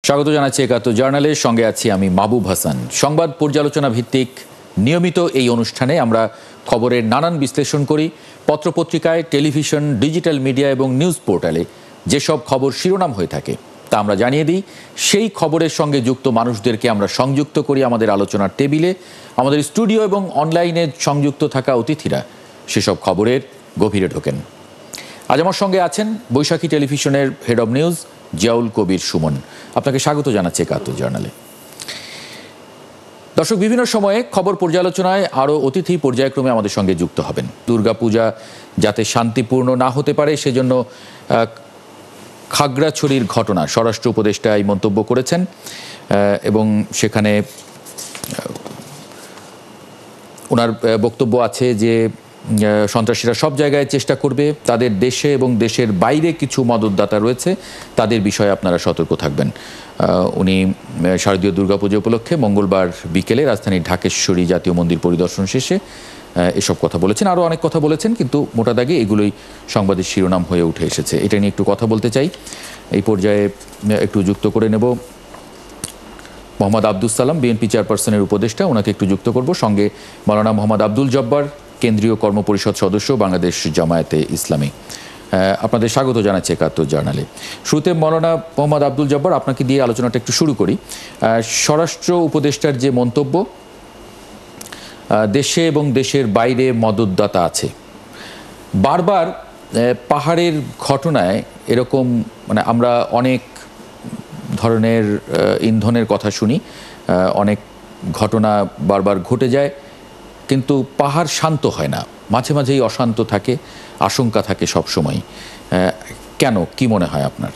স্বাগত জানাচ্ছি একাত্তর জার্নালের সঙ্গে আছি আমি মাহবুব হাসান। সংবাদ পর্যালোচনা ভিত্তিক নিয়মিত এই অনুষ্ঠানে আমরা খবরের নানান বিশ্লেষণ করি। পত্রপত্রিকায়, টেলিভিশন, ডিজিটাল মিডিয়া এবং নিউজ পোর্টালে যেসব খবর শিরোনাম হয়ে থাকে তা আমরা জানিয়ে দিই। সেই খবরের সঙ্গে যুক্ত মানুষদেরকে আমরা সংযুক্ত করি আমাদের আলোচনার টেবিলে। আমাদের স্টুডিও এবং অনলাইনে সংযুক্ত থাকা অতিথিরা সেসব খবরের গভীরে ঢোকেন। আজ আমার সঙ্গে আছেন বৈশাখী টেলিভিশনের head of news Ziaul Kabir Suman. আপনাকে স্বাগত জানাচ্ছি একাত্তর জার্নালে। দর্শক, বিভিন্ন সময়ে খবর পর্যালোচনায় আরও অতিথি পর্যায়ক্রমে আমাদের সঙ্গে যুক্ত হবেন। দুর্গাপূজা যাতে শান্তিপূর্ণ না হতে পারে সেজন্য খাগড়াছড়ির ঘটনা স্বরাষ্ট্র উপদেষ্টা এই মন্তব্য করেছেন এবং সেখানে ওনার বক্তব্য আছে যে সন্ত্রাসীরা সব জায়গায় চেষ্টা করবে, তাদের দেশে এবং দেশের বাইরে কিছু মদতদাতা রয়েছে, তাদের বিষয়ে আপনারা সতর্ক থাকবেন। উনি শারদীয় দুর্গাপুজো উপলক্ষে মঙ্গলবার বিকেলে রাজধানীর ঢাকেশ্বরী জাতীয় মন্দির পরিদর্শন শেষে এসব কথা বলেছেন। আরও অনেক কথা বলেছেন, কিন্তু মোটা দাগে এগুলোই সংবাদের শিরোনাম হয়ে উঠে এসেছে। এটা নিয়ে একটু কথা বলতে চাই। এই পর্যায়ে একটু যুক্ত করে নেব মোহাম্মদ আব্দুল সালাম, বিএনপি চেয়ারপারসনের উপদেষ্টা, ওনাকে একটু যুক্ত করব। সঙ্গে মাওলানা মোহাম্মদ আব্দুল জব্বার, কেন্দ্রীয় কর্মপরিষদ সদস্য, বাংলাদেশ জামায়াতে ইসলামী। আপনাদের স্বাগত জানাচ্ছি একাত্তর জার্নালে। শুরুতে মাওলানা মোহাম্মদ আব্দুল জব্বার, আপনাকে দিয়ে আলোচনাটা একটু শুরু করি। স্বরাষ্ট্র উপদেষ্টার যে মন্তব্য, দেশে এবং দেশের বাইরে মদতদাতা আছে, বারবার পাহাড়ের ঘটনায় এরকম আমরা অনেক ধরনের ইন্ধনের কথা শুনি, অনেক ঘটনা বারবার ঘটে যায়, কিন্তু পাহাড় শান্ত হয় না, মাঝে মাঝেই অশান্ত থাকে, আশঙ্কা থাকে সবসময়। কেন, কি মনে হয় আপনার?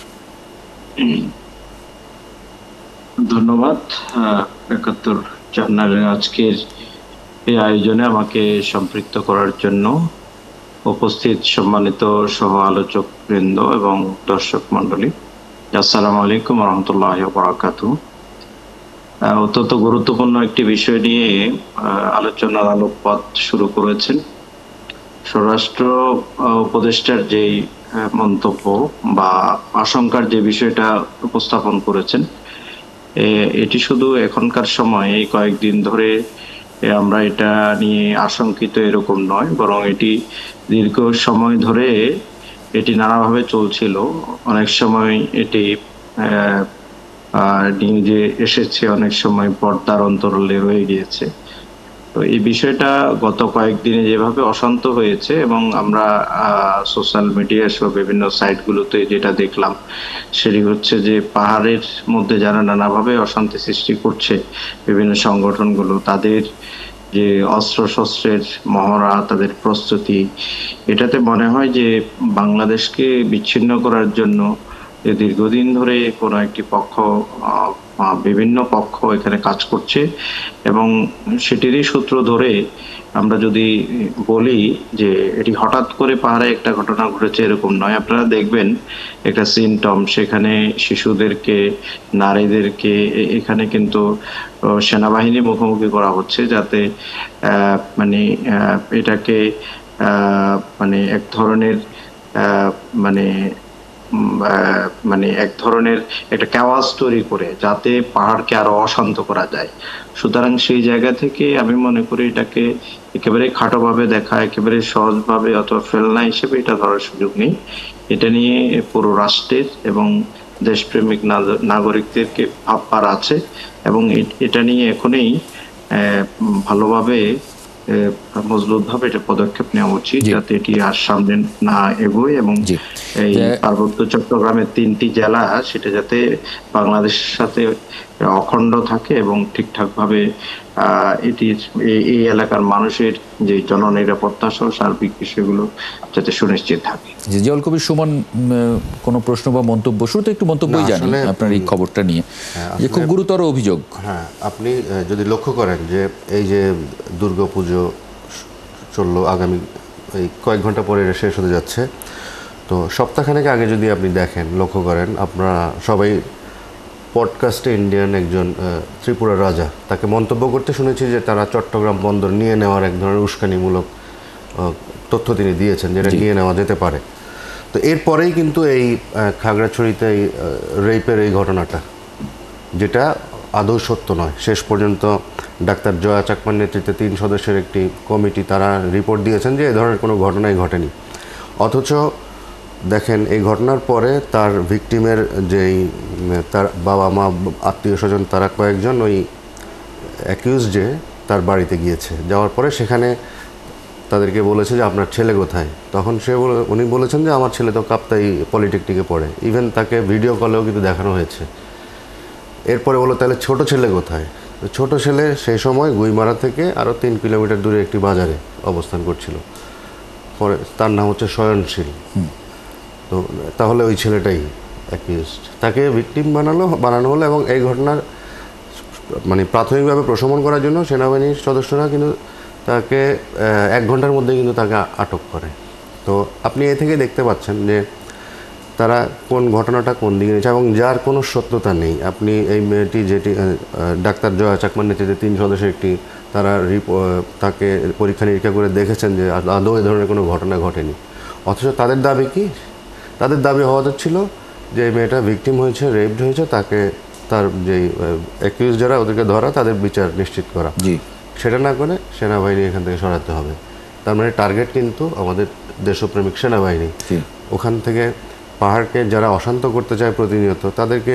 ধন্যবাদ একাত্তর জার্নালের আজকের এই আয়োজনে আমাকে সম্পৃক্ত করার জন্য। উপস্থিত সম্মানিত সহ আলোচক বৃন্দ এবং দর্শক মন্ডলী, আসসালামু আলাইকুম রহমতুল্লাহ বারাকাতুহু। অত্যন্ত গুরুত্বপূর্ণ একটি বিষয় নিয়ে আলোচনার আলোকপাত শুরু করেছেন। স্বরাষ্ট্র উপদেষ্টার যে মন্তব্য বা আশঙ্কার যে বিষয়টা উপস্থাপন করেছেন, এটি শুধু এখনকার সময় এই কয়েকদিন ধরে আমরা এটা নিয়ে আশঙ্কিত এরকম নয়, বরং এটি দীর্ঘ সময় ধরে এটি নানাভাবে চলছিল। অনেক সময় এটি নিউজে এসেছে, অনেক সময় পর্দার অন্তরালে রয়ে গিয়েছে। তো এই বিষয়টা গত কয়েকদিনে যেভাবে অশান্ত হয়েছে এবং আমরা সোশ্যাল মিডিয়া সহ বিভিন্ন সাইটগুলোতে যেটা দেখলাম, সেটি হচ্ছে যে পাহাড়ের মধ্যে যারা নানাভাবে অশান্তি সৃষ্টি করছে বিভিন্ন সংগঠনগুলো, তাদের যে অস্ত্রশস্ত্রের মহড়া, তাদের প্রস্তুতি, এটাতে মনে হয় যে বাংলাদেশকে বিচ্ছিন্ন করার জন্য দীর্ঘদিন ধরে কোনো একটি পক্ষ, বিভিন্ন পক্ষ এখানে কাজ করছে। এবং সেটিরই সূত্র ধরে আমরা যদি বলি যে এটি হঠাৎ করে পাহাড়ে একটা ঘটনা ঘটেছে এরকম নয়। আপনারা দেখবেন একটা সিমটম, সেখানে শিশুদেরকে, নারীদেরকে এখানে কিন্তু সেনাবাহিনী মুখোমুখি করা হচ্ছে, যাতে এটাকে এক ধরনের এক ধরনের একটা ক্যাওয়াস তৈরি করে যাতে পাহাড়কে আরো অশান্ত করা যায়। সুতরাং সেই জায়গা থেকে আমি মনে করি এটাকে একেবারে খাটোভাবে দেখা, একেবারে সহজভাবে অথবা ফেলনা হিসেবে এটা ধরার সুযোগ নেই। এটা নিয়ে পুরো রাষ্ট্রের এবং দেশপ্রেমিক নাগরিকদেরকে ভাববার আছে এবং এটা নিয়ে এখনই ভালোভাবে মজবুতভাবে এটা পদক্ষেপ নেওয়া উচিত, যাতে এটি আর সামনে না এগোয় এবং এই পার্বত্য চট্টগ্রামের 3টি জেলা সেটা যাতে বাংলাদেশের সাথে অখণ্ড থাকে এবং ঠিকঠাক ভাবে এটির এই এলাকার মানুষের যে জননিরাপত্তা সহ সার্বিক বিষয়গুলো যাতে সুনিশ্চিত থাকে। জিয়াউল কবির সুমন, কোনো প্রশ্ন বা মন্তব্য? শুরুতে একটু মন্তব্যই জানি আপনার এই খবরটা নিয়ে, যে খুব গুরুতর অভিযোগ। হ্যাঁ, আপনি যদি লক্ষ্য করেন যে এই যে দুর্গাপুজো চললো, আগামী এই কয়েক ঘন্টা পরে শেষ হতে যাচ্ছে, তো সপ্তাহখানেক আগে যদি আপনি দেখেন, লক্ষ্য করেন, আপনারা সবাই পডকাস্টে ইন্ডিয়ান একজন ত্রিপুরা রাজা, তাকে মন্তব্য করতে শুনেছি যে তারা চট্টগ্রাম বন্দর নিয়ে নেওয়ার এক ধরনের উস্কানিমূলক তথ্য তিনি দিয়েছেন, যেটা নিয়ে নেওয়া যেতে পারে। তো এরপরেই কিন্তু এই খাগড়াছড়িতে রেপের এই ঘটনাটা যেটা আদৌ সত্য নয়। শেষ পর্যন্ত ডাক্তার জয়া চাকমার নেতৃত্বে 3 সদস্যের একটি কমিটি তারা রিপোর্ট দিয়েছেন যে এ ধরনের কোনো ঘটনাই ঘটেনি। অথচ দেখেন এই ঘটনার পরে তার ভিকটিমের যেই তার বাবা মা আত্মীয় স্বজন তারা কয়েকজন ওই অ্যাকিউজ যে তার বাড়িতে গিয়েছে, যাওয়ার পরে সেখানে তাদেরকে বলেছে যে আপনার ছেলে কোথায়। তখন উনি বলেছেন যে আমার ছেলে তো কাপ্তাই পলিটেকনিকে পড়ে। ইভেন তাকে ভিডিও কলেও কিন্তু দেখানো হয়েছে। এরপরে বলো তাহলে ছোট ছেলে কোথায়? ছোট ছেলে সেই সময় গুইমারা থেকে আরও 3 কিলোমিটার দূরে একটি বাজারে অবস্থান করছিল। পরে তার নাম হচ্ছে শয়নশীল। তো তাহলে ওই ছেলেটাই অ্যাকিউজড, তাকে ভিকটিম বানানো হলো। এবং এই ঘটনার মানে প্রাথমিকভাবে প্রশমন করার জন্য সেনাবাহিনীর সদস্যরা কিন্তু তাকে 1 ঘন্টার মধ্যে কিন্তু তাকে আটক করে। তো আপনি এ থেকে দেখতে পাচ্ছেন যে তারা কোন ঘটনাটা কোন দিকে নিয়েছে এবং যার কোনো সত্যতা নেই। আপনি এই মেয়েটি যেটি ডাক্তার জয়া চাকমার নেতৃত্বে 3 সদস্যের একটি তারা তাকে পরীক্ষা নিরীক্ষা করে দেখেছেন যে আদৌ এ ধরনের কোনো ঘটনা ঘটেনি। অথচ তাদের দাবি কি? তাদের দাবি হওয়া ছিল যে এই মেয়েটা ভিকটিম হয়েছে, রেপড হয়েছে, তাকে তার যেই অ্যাকিউজ যারা ওদেরকে ধরা, তাদের বিচার নিশ্চিত করা। সেটা না করে সেনাবাহিনী এখান থেকে সরাতে হবে। তার মানে টার্গেট কিন্তু আমাদের দেশপ্রেমিক সেনাবাহিনী। ওখান থেকে পাহাড়কে যারা অশান্ত করতে চায় প্রতিনিয়ত, তাদেরকে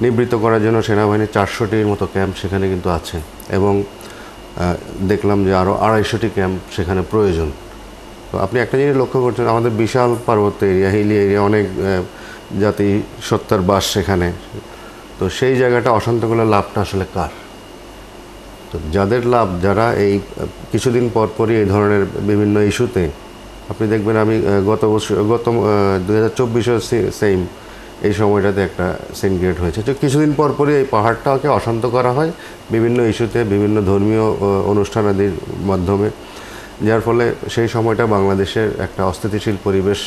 নিবৃত্ত করার জন্য সেনাবাহিনীর 400টির মতো ক্যাম্প সেখানে কিন্তু আছে। এবং দেখলাম যে আরও 250টি ক্যাম্প সেখানে প্রয়োজন। তো আপনি একটা জিনিস লক্ষ্য করছেন, আমাদের বিশাল পার্বত্য এরিয়া, হিলি এরিয়া, অনেক জাতি সত্তার বাস সেখানে। তো সেই জায়গাটা অশান্ত করলে লাভটা আসলে কার? তো যাদের লাভ, যারা এই কিছুদিন পরপরই এই ধরনের বিভিন্ন ইস্যুতে, আপনি দেখবেন আমি গত 2024-এ সেম এই সময়টাতে একটা সিনক্রিয়েট হয়েছে। তো কিছুদিন পরপরই এই পাহাড়টাকে অশান্ত করা হয় বিভিন্ন ইস্যুতে, বিভিন্ন ধর্মীয় অনুষ্ঠানাদির মাধ্যমে, যার ফলে সেই সময়টা বাংলাদেশের একটা অস্থিতিশীল পরিবেশ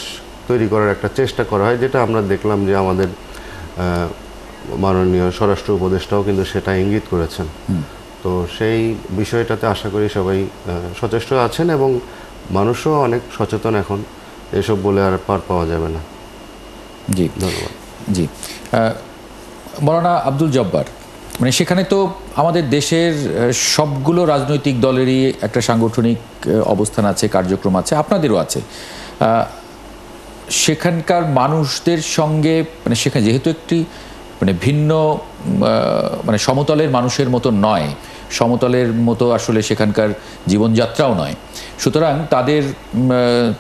তৈরি করার একটা চেষ্টা করা হয়, যেটা আমরা দেখলাম যে আমাদের মাননীয় স্বরাষ্ট্র উপদেষ্টাও কিন্তু সেটা ইঙ্গিত করেছেন। তো সেই বিষয়টাতে আশা করি সবাই সচেষ্ট আছেন এবং মানুষও অনেক সচেতন এখন। এসব বলে আর পার পাওয়া যাবে না। জি, ধন্যবাদ। জি, মাওলানা আব্দুল জব্বার, মানে সেখানে তো আমাদের দেশের সবগুলো রাজনৈতিক দলেরই একটা সাংগঠনিক অবস্থান আছে, কার্যক্রম আছে, আপনাদেরও আছে। সেখানকার মানুষদের সঙ্গে মানে সেখানে যেহেতু একটি মানে ভিন্ন মানে সমতলের মানুষের মতো নয়, সমতলের মতো আসলে সেখানকার জীবনযাত্রাও নয়, সুতরাং তাদের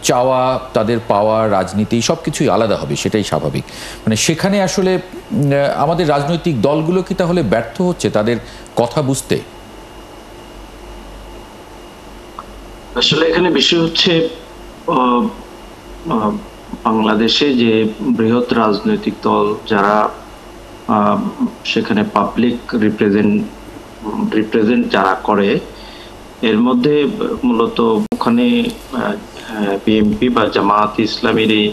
চাওয়া, তাদের পাওয়া, রাজনীতি সব কিছুই আলাদা হবে, সেটাই স্বাভাবিক। মানে সেখানে আসলে আমাদের রাজনৈতিক দলগুলো কি তাহলে ব্যর্থ হচ্ছে তাদের কথা বুঝতে? আসলে এখানে বিষয় হচ্ছে বাংলাদেশে যে বৃহৎ রাজনৈতিক দল যারা সেখানে পাবলিক রিপ্রেজেন্ট যারা করে, এর মধ্যে মূলত ওখানে বিএনপি বা জামায়াত ইসলামীরই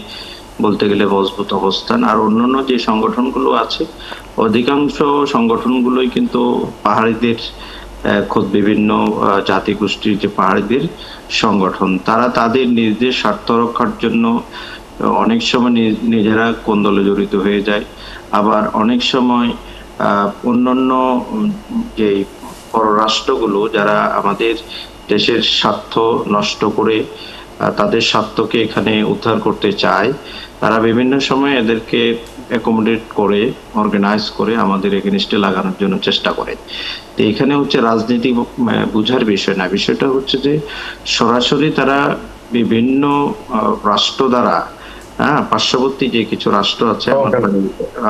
বলতে গেলে মজবুত অবস্থান। আর অন্যান্য যে সংগঠনগুলো আছে, অধিকাংশ সংগঠনগুলোই কিন্তু পাহাড়িদের খোদ বিভিন্ন জাতিগোষ্ঠীর যে পাহাড়িদের সংগঠন, তারা তাদের নিজেদের স্বার্থ রক্ষার জন্য অনেক সময় নিজেরা কোন্দলে জড়িত হয়ে যায়। আবার অনেক সময় অন্যান্য যে পররাষ্ট্রগুলো যারা আমাদের দেশের স্বার্থ নষ্ট করে তাদের স্বার্থকে এখানে উদ্ধার করতে চায়, তারা বিভিন্ন সময় এদেরকে অ্যাকোমোডেট করে, অর্গানাইজ করে আমাদের এগেইনস্টে লাগানোর জন্য চেষ্টা করে। তো এখানে হচ্ছে রাজনীতি বুঝার বিষয় না, বিষয়টা হচ্ছে যে সরাসরি তারা বিভিন্ন রাষ্ট্র দ্বারা, পার্শ্ববর্তী যে কিছু রাষ্ট্র আছে,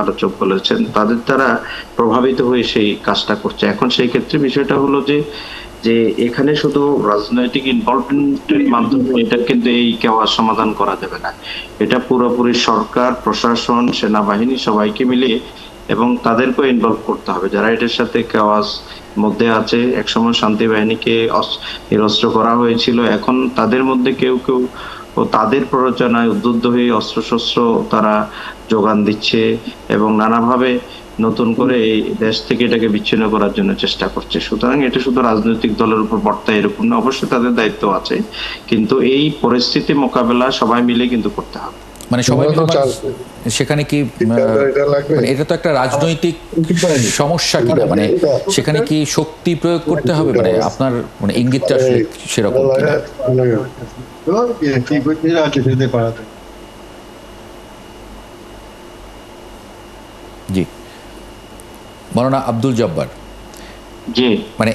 আলোচক বলেছেন, তাদের দ্বারা প্রভাবিত হয়ে সেই কাজটা করছে। এখন সেই ক্ষেত্রে বিষয়টা হলো যে এখানে শুধু রাজনৈতিক ইনভলভমেন্টের মাধ্যমে এটা কিন্তু এই কেওয়াস সমাধান করা যাবে না। এটা পুরোপুরি সরকার, প্রশাসন, সেনাবাহিনী সবাইকে মিলিয়ে এবং তাদেরকেও ইনভলভ করতে হবে যারা এটার সাথে কেওয়াস মধ্যে আছে। একসময় শান্তি বাহিনীকে নিরস্ত্র করা হয়েছিল, এখন তাদের মধ্যে কেউ কেউ ও তাদের প্ররোচনায় উদ্বুদ্ধ হয়ে অস্ত্রশস্ত্র তারা যোগান দিচ্ছে এবং নানাভাবে নতুন করে এই দেশ থেকে এটাকে বিচ্ছিন্ন করার জন্য চেষ্টা করছে। সুতরাং এটা শুধু রাজনৈতিক দলের উপর বর্তায় এরকম না, অবশ্যই তাদের দায়িত্ব আছে, কিন্তু এই পরিস্থিতি মোকাবেলা সবাই মিলে কিন্তু করতে হবে। মানে সবাই সেখানে কি মানে এটা তো একটা রাজনৈতিক সমস্যা কিনা, মানে সেখানে কি শক্তি প্রয়োগ করতে হবে, মানে আপনার মানে ইঙ্গিতটা আসলে সেরকম কিনা? জি, মাওলানা আব্দুল জব্বার, জি, মানে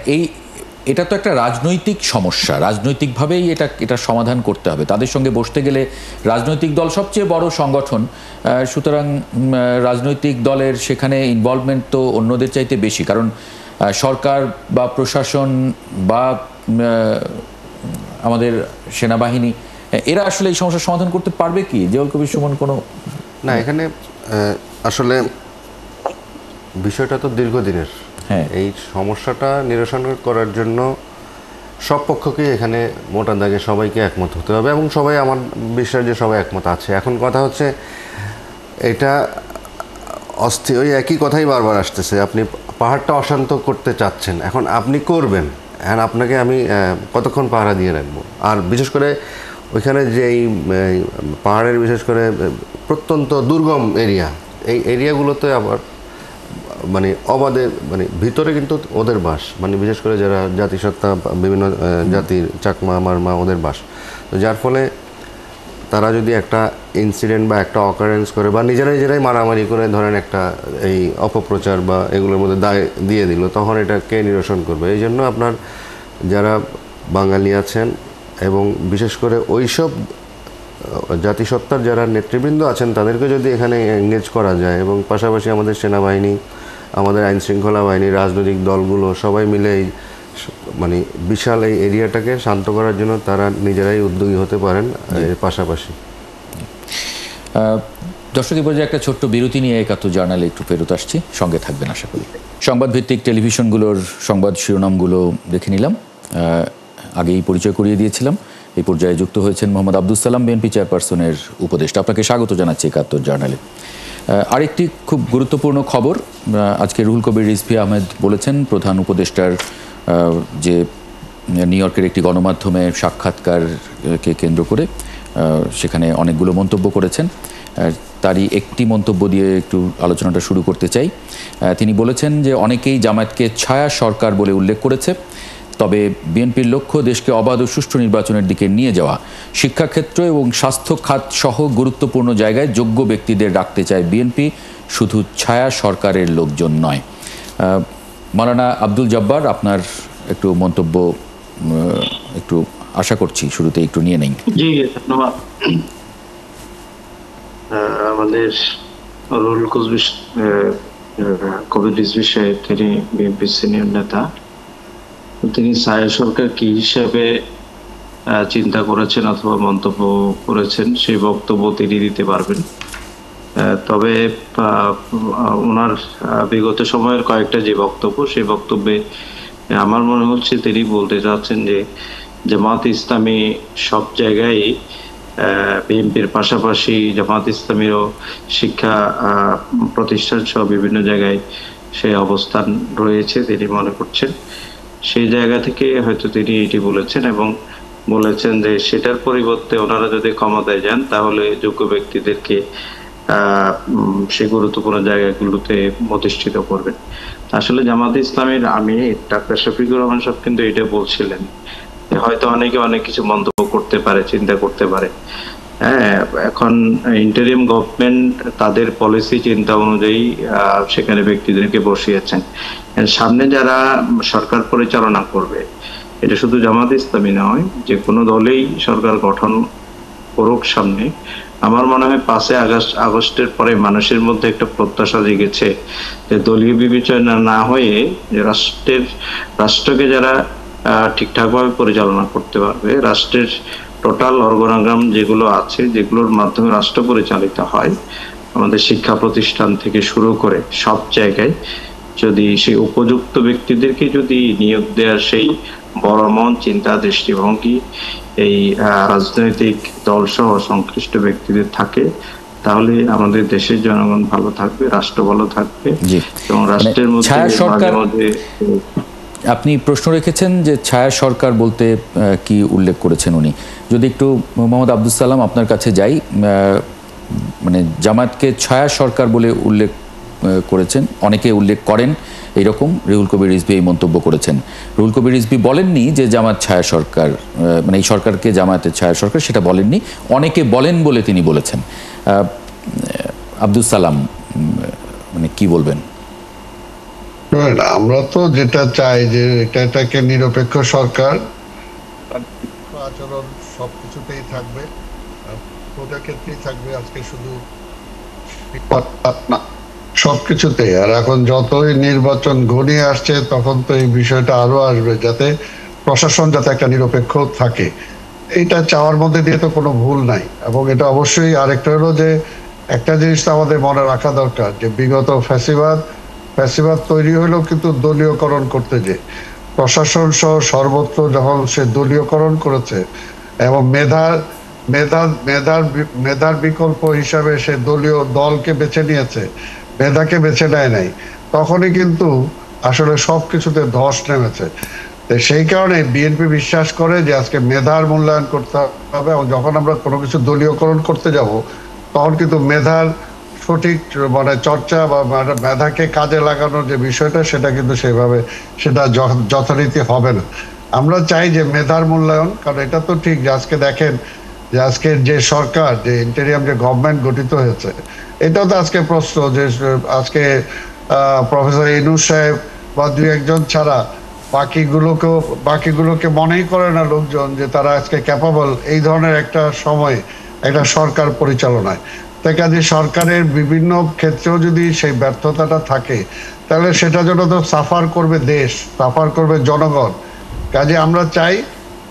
এটা তো একটা রাজনৈতিক সমস্যা, রাজনৈতিকভাবেই এটা সমাধান করতে হবে। তাদের সঙ্গে বসতে গেলে রাজনৈতিক দল সবচেয়ে বড় সংগঠন, সুতরাং রাজনৈতিক দলের সেখানে ইনভলভমেন্ট তো অন্যদের চাইতে বেশি, কারণ সরকার বা প্রশাসন বা আমাদের সেনাবাহিনী এরা আসলে এই সমস্যার সমাধান করতে পারবে কি? জিয়াউল কবির সুমন কোনো না, এখানে আসলে বিষয়টা তো দীর্ঘদিনের। হ্যাঁ, এই সমস্যাটা নিরসন করার জন্য সব পক্ষকেই এখানে মোটা দাগে সবাইকে একমত হতে হবে, এবং সবাই, আমার বিশ্বাস যে সবাই একমত আছে। এখন কথা হচ্ছে এটা ওই একই কথাই বারবার আসতেছে, আপনি পাহাড়টা অশান্ত করতে চাচ্ছেন, এখন আপনি করবেন, এখন আপনাকে আমি কতক্ষণ পাহারা দিয়ে রাখবো? আর বিশেষ করে ওইখানে যে এই পাহাড়ের বিশেষ করে প্রত্যন্ত দুর্গম এরিয়া, এই এরিয়াগুলোতে আবার মানে অবাধে, মানে ভিতরে কিন্তু ওদের বাস, মানে বিশেষ করে যারা জাতিসত্তা, বিভিন্ন জাতির চাকমা মারমা, ওদের বাস। তো যার ফলে তারা যদি একটা ইনসিডেন্ট বা একটা অকারেন্স করে বা নিজেরাই মারামারি করে, ধরেন একটা এই অপপ্রচার বা এগুলোর মধ্যে দায় দিয়ে দিল, তখন এটা কে নিরসন করবে? এই জন্য আপনার যারা বাঙালি আছেন এবং বিশেষ করে ওইসব জাতিসত্তার যারা নেতৃবৃন্দ আছেন, তাদেরকে যদি এখানে এঙ্গেজ করা যায়, এবং পাশাপাশি আমাদের সেনাবাহিনী, আমাদের আইনশৃঙ্খলা বাহিনী, রাজনৈতিক দলগুলো সবাই মিলে এই মানে বিশাল এই এরিয়াটাকে শান্ত করার জন্য তারা নিজেরাই উদ্যোগী হতে পারেন। এর পাশাপাশি দর্শকের পর্যায়ে একটা ছোট্ট বিরতি নিয়ে একাত্তর জার্নালে একটু ফেরত আসছি, সঙ্গে থাকবেন আশা করি। সংবাদ ভিত্তিক টেলিভিশনগুলোর সংবাদ শিরোনামগুলো দেখে নিলাম, আগেই পরিচয় করিয়ে দিয়েছিলাম। এই পর্যায়ে যুক্ত হয়েছেন মোহাম্মদ আব্দুস সালাম, বিএনপি চেয়ারপারসনের উপদেষ্টা। আপনাকে স্বাগত জানাচ্ছি একাত্তর জার্নালে। আরেকটি খুব গুরুত্বপূর্ণ খবর, আজকে রুহুল কবির রিজভী আহমেদ বলেছেন, প্রধান উপদেষ্টার যে নিউ ইয়র্কের একটি গণমাধ্যমে সাক্ষাৎকারকে কেন্দ্র করে সেখানে অনেকগুলো মন্তব্য করেছেন, তারই একটি মন্তব্য দিয়ে একটু আলোচনাটা শুরু করতে চাই। তিনি বলেছেন যে অনেকেই জামায়াতকে ছায়া সরকার বলে উল্লেখ করেছে, তবে বিএনপির লক্ষ্য দেশকে অবাধ ও সুষ্ঠু নির্বাচনের দিকে নিয়ে যাওয়া। শিক্ষাক্ষেত্র এবং স্বাস্থ্য খাত সহ গুরুত্বপূর্ণ জায়গায় যোগ্য ব্যক্তিদের রাখতে চায় বিএনপি, শুধু ছায়া সরকারের লোকজন নয়। মাওলানা আব্দুল জব্বার, আপনার একটু মন্তব্য একটু আশা করছি শুরুতে একটু নিয়ে নেই। জি, ধন্যবাদ। আমাদের রুহুল কবির রিজভী সাহেব, তিনি বিএনপি সিনিয়র নেতা, তিনি ছায়া সরকার কি হিসাবে চিন্তা করেছেন অথবা মন্তব্য করেছেন সেই বক্তব্য তিনি দিতে পারবেন। তবে ওনার বিগত সময়ের কয়েকটা যে বক্তব্য, সেই বক্তব্যে আমার মনে হচ্ছে তিনি বলতে চাচ্ছেন যে জামাত ইসলামী সব জায়গায়, বিএনপির পাশাপাশি জামাত ইসলামীরও শিক্ষা প্রতিষ্ঠান সহ বিভিন্ন জায়গায় সেই অবস্থান রয়েছে তিনি মনে করছেন। সেই জায়গা থেকে হয়তো তিনি এটি বলেছেন, এবং বলেছেন যে সেটার পরিবর্তে ওনারা যদি ক্ষমতায় যান তাহলে যোগ্য ব্যক্তিদেরকে সেই গুরুত্বপূর্ণ জায়গাগুলোতে প্রতিষ্ঠিত করবেন। আসলে জামাত ইসলামীর আমির ডাক্তার শফিকুর রহমান সাহেব কিন্তু এটা বলছিলেন। হয়তো অনেকে অনেক কিছু মন্তব্য করতে পারে, চিন্তা করতে পারে, হ্যাঁ, এখন ইন্টারিম গভর্নমেন্ট তাদের পলিসি চিন্তা অনুযায়ী সেখানে ব্যক্তিদেরকে বসিয়েছেন। সামনে যারা সরকার পরিচালনা করবে, এটা শুধু জামাত ইসলামী নয়, যে কোনো দলেই সরকার গঠন করুক সামনে, আমার মনে হয় 5 আগস্টের পরে মানুষের মধ্যে একটা প্রত্যাশা জেগেছে যে দলীয় বিবেচনা না হয়ে যে রাষ্ট্রকে যারা ঠিকঠাকভাবে পরিচালনা করতে পারবে, রাষ্ট্রের টোটাল অর্গানাগ্রাম যেগুলো আছে, যেগুলোর মাধ্যমে রাষ্ট্র পরিচালিত হয়, আমাদের শিক্ষা প্রতিষ্ঠান থেকে শুরু করে সব জায়গায় যদি সেই উপযুক্ত ব্যক্তিদেরকে যদি নিয়োগ দেওয়ার সেই বড় মন, চিন্তা, দৃষ্টিভঙ্গি এই রাজনৈতিক দল সহ সংশ্লিষ্ট ব্যক্তিদের থাকে, তাহলে আমাদের দেশের জনগণ ভালো থাকবে, রাষ্ট্র ভালো থাকবে, এবং রাষ্ট্রের মধ্যে আপনি প্রশ্ন রেখেছেন যে ছায়া সরকার বলতে কি উল্লেখ করেছেন উনি, যদি একটু মোহাম্মদ আব্দুস সালাম আপনার কাছে যাই, মানে জামায়াতকে ছায়া সরকার বলে উল্লেখ করেছেন, অনেকে উল্লেখ করেন এইরকম। রুহুল কবির রিজভী এই মন্তব্য করেছেন। রুহুল কবির রিজভী বলেননি যে জামায়াত ছায়া সরকার, মানে এই সরকারকে জামায়াতের ছায়া সরকার, সেটা বলেননি, অনেকে বলেন বলে তিনি বলেছেন। আব্দুল সালাম, মানে কি বলবেন? আমরা তো যেটা চাই যে এটাকে নিরপেক্ষ সরকার, আচরণ সবকিছুতেই থাকবে, প্রজা ক্ষেত্রেই থাকবে, আজকে শুধু সবকিছুতে। আর এখন যতই নির্বাচন ঘনিয়ে আসছে তখন তো এই বিষয়টা আরো আসবে, যাতে প্রশাসন যাতে একটা নিরপেক্ষ থাকে। এইটা চাওয়ার মধ্যে দিয়ে তো কোনো ভুল নাই। এবং এটা অবশ্যই আরেকটা হলো যে একটা জিনিস তো আমাদের মনে রাখা দরকার, যে বিগত ফ্যাসিবাদ তৈরি হলো কিন্তু দলীয়করণ করতে, যে প্রশাসন সহ সর্বত্র যখন সে দলীয়করণ করেছে এবং মেধার বিকল্প হিসাবে সে দলীয় দলকে বেছে নিয়েছে, মেধাকে বেছে নেয় নাই, তখনই কিন্তু আসলে সবকিছুতে ধস নেমেছে। সেই কারণে বিএনপি বিশ্বাস করে যে আজকে মেধার মূল্যায়ন করতে হবে, এবং যখন আমরা কোনো কিছু দলীয়করণ করতে যাব তখন কিন্তু মেধার সঠিক মানে চর্চা বা মেধাকে কাজে লাগানোর যে বিষয়টা, সেটা কিন্তু সেটা যথারীতি হবে না। আমরা চাই যে মেধার মূল্যায়ন, কারণ এটা তো ঠিক যে আজকে দেখেন যে আজকের যে সরকার, যে ইন্টেরিয়াম যে গভর্নমেন্ট গঠিত হয়েছে, এটাও তো আজকে প্রশ্ন যে আজকে প্রফেসর ইউনূস সাহেব বা দুই একজন ছাড়া বাকিগুলোকে মনেই করে না লোকজন যে তারা আজকে ক্যাপাবল এই ধরনের একটা সময় একটা সরকার পরিচালনায়। তাই কাজে সরকারের বিভিন্ন ক্ষেত্রেও যদি সেই ব্যর্থতাটা থাকে, তাহলে সেটা জন্য তো সাফার করবে দেশ, সাফার করবে জনগণ। কাজে আমরা চাই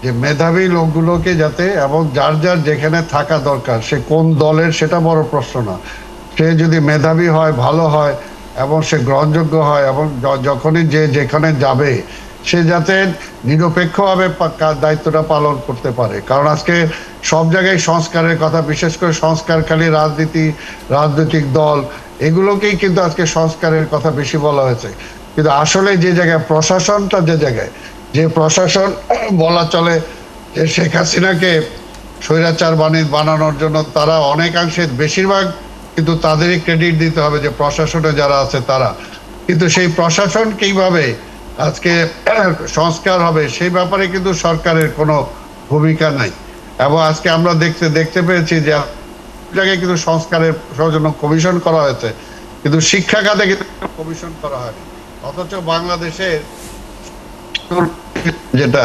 যে মেধাবী লোকগুলোকে যাতে, এবং যার যার যেখানে থাকা দরকার, সে কোন দলের সেটা বড় প্রশ্ন না, সে যদি মেধাবী হয়, ভালো হয় এবং সে গ্রহণযোগ্য হয়, এবং যখনই যে যেখানে যাবে সে যাতে নিরপেক্ষভাবে দায়িত্বটা পালন করতে পারে। কারণ আজকে সব জায়গায় সংস্কারের কথা, বিশেষ করে সংস্কারকারী রাজনৈতিক দল, এগুলোকেই কিন্তু আজকে সংস্কারের কথা বেশি বলা হয়েছে। কিন্তু আসলে যে জায়গায় প্রশাসনটা, যে প্রশাসন বলা চলে যে শেখ হাসিনাকে স্বৈরাচার বানানোর জন্য, তারা অনেকাংশে, বেশিরভাগ কিন্তু তাদেরই ক্রেডিট দিতে হবে যে প্রশাসনে যারা আছে তারা। কিন্তু সেই প্রশাসন কিভাবে আজকে সংস্কার হবে সেই ব্যাপারে কিন্তু সরকারের কোনো ভূমিকা নাই। এবং আজকে আমরা দেখতে পেয়েছি যে জায়গায় কিন্তু সংস্কারের জন্য কমিশন করা হয়েছে, কিন্তু শিক্ষা খাতে কিন্তু কমিশন করা হয়নি। অথচ বাংলাদেশের যেটা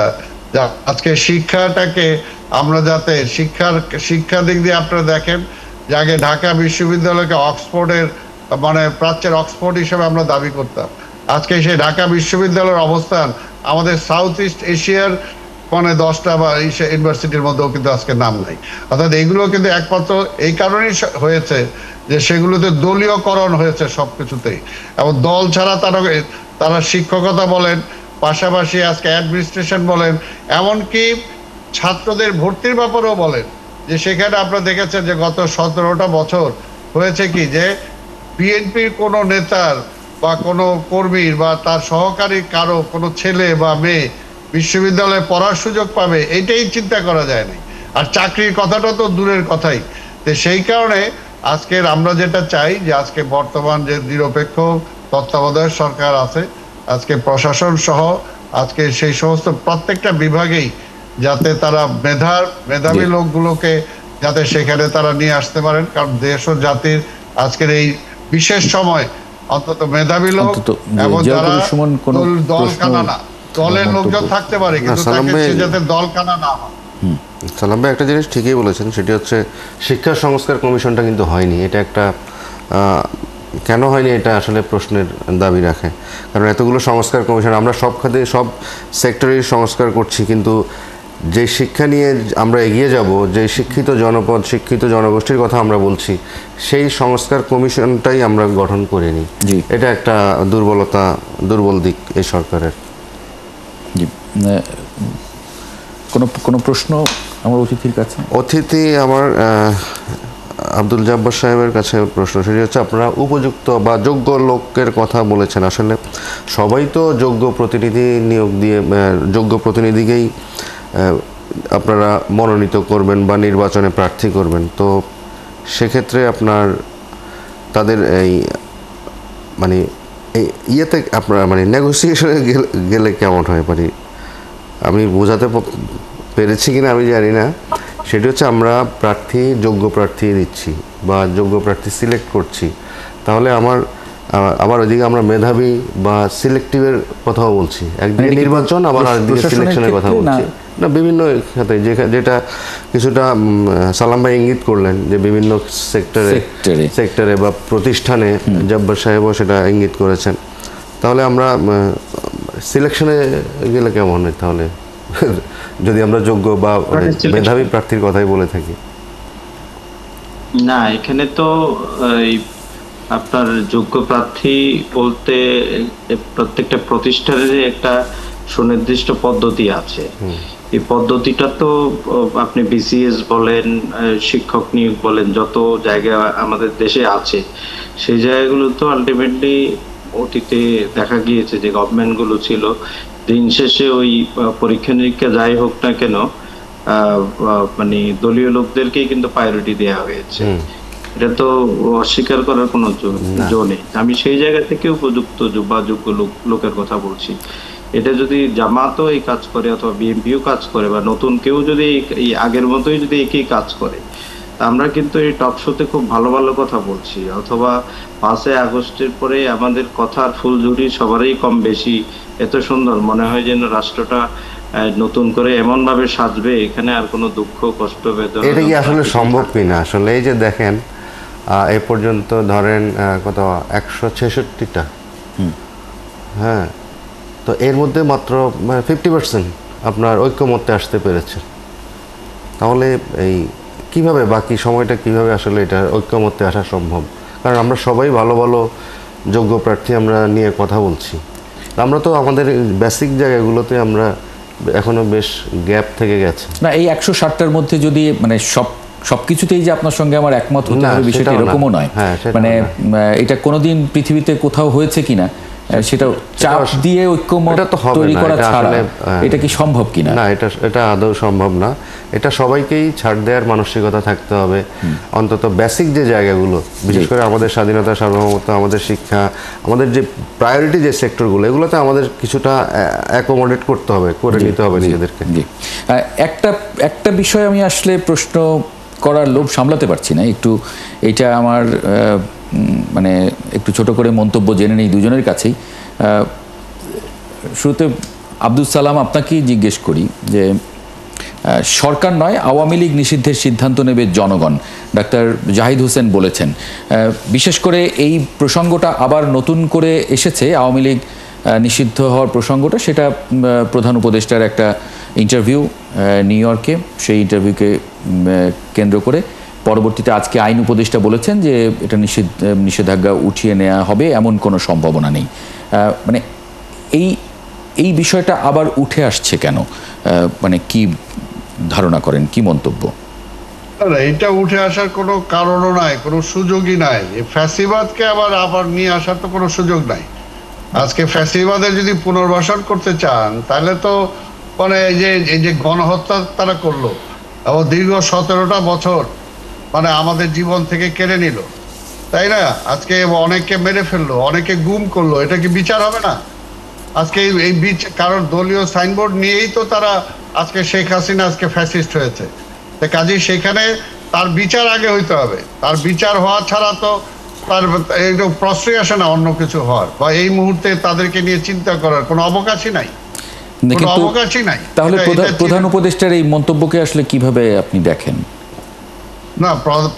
আজকে শিক্ষাটাকে আমরা যাতে শিক্ষা দিক দিয়ে আপনারা দেখেন যে আগে ঢাকা বিশ্ববিদ্যালয়কে অক্সফোর্ডের মানে প্রাচ্যের অক্সফোর্ড হিসেবে আমরা দাবি করতাম। আজকে সেই ঢাকা বিশ্ববিদ্যালয়ের অবস্থান আমাদের সাউথ ইস্ট এশিয়ার মানে 10টা বা ইউনিভার্সিটির মধ্যেও কিন্তু আজকে নাম নাই। অর্থাৎ এইগুলো কিন্তু একমাত্র এই কারণেই হয়েছে যে সেগুলোতে দলীয়করণ হয়েছে সবকিছুতেই, এবং দল ছাড়া তারা শিক্ষকতা বলেন, পাশাপাশি আজকে অ্যাডমিনিস্ট্রেশন বলেন, এমনকি ছাত্রদের ভর্তির ব্যাপারেও বলেন, যে সেখানে আপনারা দেখেছেন যে গত 17টা বছর হয়েছে কি যে বিএনপির কোনো নেতার বা কোনো কর্মীর বা তার সহকারী কারো কোনো ছেলে বা মেয়ে বিশ্ববিদ্যালয়ে পড়ার সুযোগ পাবে, এইটাই চিন্তা করা যায় না। আর চাকরির কথাটা তো দূরের কথাই। তো সেই কারণে আজকের আমরা যেটা চাই যে আজকে বর্তমান যে নিরপেক্ষ তত্ত্বাবধায়ক সরকার আছে, আজকে প্রশাসন সহ আজকে সেই সমস্ত প্রত্যেকটা বিভাগেই যাতে তারা মেধাবী লোকগুলোকে যাতে সেখানে তারা নিয়ে আসতে পারেন। কারণ দেশ ও জাতির আজকের এই বিশেষ সময় অন্তত মেধাবী লোক এবং যারা দল কানা না, দলের লোকজন থাকতে পারে, কিন্তু যাতে দল কানা না হয়। সালাম ভাই একটা জিনিস ঠিকই বলেছেন, সেটি হচ্ছে শিক্ষা সংস্কার কমিশনটা কিন্তু হয়নি। এটা একটা কেন হয়নি এটা আসলে প্রশ্নের দাবি রাখে। কারণ এতগুলো সংস্কার কমিশন, আমরা সব খাতে সব সেক্টরেই সংস্কার করছি, কিন্তু যে শিক্ষা নিয়ে আমরা এগিয়ে যাব, যে শিক্ষিত জনপদ, শিক্ষিত জনগোষ্ঠীর কথা আমরা বলছি, সেই সংস্কার কমিশনটাই আমরা গঠন করিনি। এটা একটা দুর্বল দিক এই সরকারের। জি, কোনো প্রশ্ন আমার অতিথির কাছে? আমার আব্দুল জব্বার সাহেবের কাছে প্রশ্ন, সেটি হচ্ছে আপনারা উপযুক্ত বা যোগ্য লোকের কথা বলেছেন। আসলে সবাই তো যোগ্য প্রতিনিধি নিয়োগ দিয়ে যোগ্য প্রতিনিধিকেই আপনারা মনোনীত করবেন বা নির্বাচনে প্রার্থী করবেন। তো সেক্ষেত্রে আপনার তাদের এই মানে এই ইয়েতে আপনার মানে নেগোসিয়েশনে গেলে কেমন হয়, মানে আমি বোঝাতে পেরেছি কিনা আমি জানি না। সেটি হচ্ছে আমরা যোগ্য প্রার্থী দিচ্ছি বা যোগ্য প্রার্থী সিলেক্ট করছি, তাহলে আবার ওইদিকে আমরা মেধাবী বা সিলেক্টিভের কথাও বলছি, একদিকে নির্বাচন আবার আরেকদিকে সিলেকশনের কথা বলছি না, বিভিন্ন খাতে যেটা কিছুটা সালাম ভাই ইঙ্গিত করলেন যে বিভিন্ন সেক্টরে বা প্রতিষ্ঠানে জব্বার সাহেবও সেটা ইঙ্গিত করেছেন। তাহলে আমরা সিলেকশনে গেলে কেমন হয় তাহলে, যদি আমরা যোগ্য বা মেধাবী প্রার্থীর কথাই বলে থাকি? না, এখানে তো আপনার যোগ্য প্রার্থী বলতে প্রত্যেকটা প্রতিষ্ঠানের একটা সুনির্দিষ্ট পদ্ধতি আছে। এই পদ্ধতিটা তো আপনি বিসিএস বলেন, শিক্ষক নিয়োগ বলেন, যত জায়গা আমাদের দেশে আছে সেই জায়গাগুলো তো আলটিমেটলি অতীতে দেখা গিয়েছে যে গভর্নমেন্টগুলো ছিল দিন শেষে ওই পরীক্ষা নিরীক্ষা যাই হোক না কেন মানে দলীয় লোকদেরকেই কিন্তু প্রায়োরিটি দেওয়া হয়েছে। এটা তো অস্বীকার করার কোনো জো নেই। আমি সেই জায়গা থেকে উপযুক্ত বা যোগ্য লোকের কথা বলছি। এটা যদি জামাতও এই কাজ করে অথবা বিএনপিও কাজ করে বা নতুন কেউ যদি এই আগের মতোই যদি একই কাজ করে, আমরা কিন্তু এই টক শোতে খুব ভালো ভালো কথা বলছি, অথবা 5 আগস্টের পরে আমাদের কথার ফুলঝুরি সবারই কম বেশি এত সুন্দর মনে হয় যেন রাষ্ট্রটা নতুন করে এমন ভাবে সাজবে, এখানে আর কোনো দুঃখ কষ্ট বেদনা। এটা কি আসলে সম্ভব কিনা? আসলে এই যে দেখেন এ পর্যন্ত ধরেন কত 166টা, হ্যাঁ, তো এর মধ্যে মাত্র 50% আপনার ঐক্যমত্যে আসতে পেরেছে। তাহলে এই কিভাবে বাকি সময়টা কিভাবে আসলে এটা ঐক্যমত্যে আসা সম্ভব? কারণ আমরা সবাই ভালো ভালো যোগ্য প্রার্থী আমরা নিয়ে কথা বলছি, আমরা তো আমাদের বেসিক জায়গাগুলোতে আমরা এখনো বেশ গ্যাপ থেকে গেছে। না, এই 160টার মধ্যে যদি মানে সবকিছুতেই যে আপনার সঙ্গে আমার একমত হতে হবে বিষয়টা এরকমও নয়। মানে এটা কোনোদিন পৃথিবীতে কোথাও হয়েছে কিনা সেটা চাপ দিয়ে ঐক্যমত তৈরি করা ছাড়া এটা কি সম্ভব কিনা? না, এটা আদৌ সম্ভব না। এটা সবাইকেই ছাড় দেওয়ার মানসিকতা থাকতে হবে, অন্তত বেসিক যে জায়গাগুলো, বিশেষ করে আমাদের স্বাধীনতা, সার্বভৌমত্ব, আমাদের শিক্ষা, আমাদের যে প্রায়োরিটি যে সেক্টরগুলো, এগুলোতে আমাদের কিছুটা অ্যাকোমোডেট করতে হবে, করে নিতে হবে নিজেদেরকে। একটা বিষয় আমি আসলে প্রশ্ন করার লোভ সামলাতে পারছি না, একটু এটা আমার মানে একটু ছোট করে মন্তব্য জেনে নেই দুজনের কাছেই। শুরুতে আব্দুল সালাম আপনাকেই জিজ্ঞেস করি যে সরকার নয়, আওয়ামী লীগ নিষিদ্ধের সিদ্ধান্ত নেবে জনগণ, ডাক্তার জাহিদ হোসেন বলেছেন। বিশেষ করে এই প্রসঙ্গটা আবার নতুন করে এসেছে, আওয়ামী লীগ নিষিদ্ধ হওয়ার প্রসঙ্গটা, সেটা প্রধান উপদেষ্টার একটা ইন্টারভিউ নিউ ইয়র্কে, সেই ইন্টারভিউকে কেন্দ্র করে পরবর্তীতে আজকে আইন উপদেষ্টা বলেছেন যে এটা নিষেধাজ্ঞা উঠিয়ে নেওয়া হবে এমন কোনো সম্ভাবনা নেই। মানে এই বিষয়টা আবার উঠে আসছে কেন? মানে কি ধারণা করেন, কি মন্তব্য? এটা উঠে আসার কোনো কারণও নাই, কোনো সুযোগই নাই। ফ্যাসিবাদকে আবার নিয়ে আসার তো কোনো সুযোগ নাই। আজকে ফ্যাসিবাদের যদি পুনর্বাসন করতে চান তাহলে তো মানে এই যে গণহত্যা তারা করলো এবং দীর্ঘ 17টা বছর মানে আমাদের জীবন থেকে কেড়ে নিল, তাই না? আজকে অনেককে মেরে ফেললো, অনেকে গুম করলো, এটা কি বিচার হবে না? আজকে এই কারণ দলীয় সাইনবোর্ড নিয়েই তো তারা আজকে শেখ হাসিনা আজকে ফ্যাসিস্ট হয়েছে। কাজেই সেখানে তার বিচার আগে হইতে হবে। তার বিচার হওয়া ছাড়া তো তার একটু প্রশ্রয় আসে না অন্য কিছু হওয়ার, বা এই মুহূর্তে তাদেরকে নিয়ে চিন্তা করার কোনো অবকাশই নাই, কোনো অবকাশই নাই। তাহলে প্রধান উপদেষ্টার এই মন্তব্যকে আসলে কিভাবে আপনি দেখেন? না,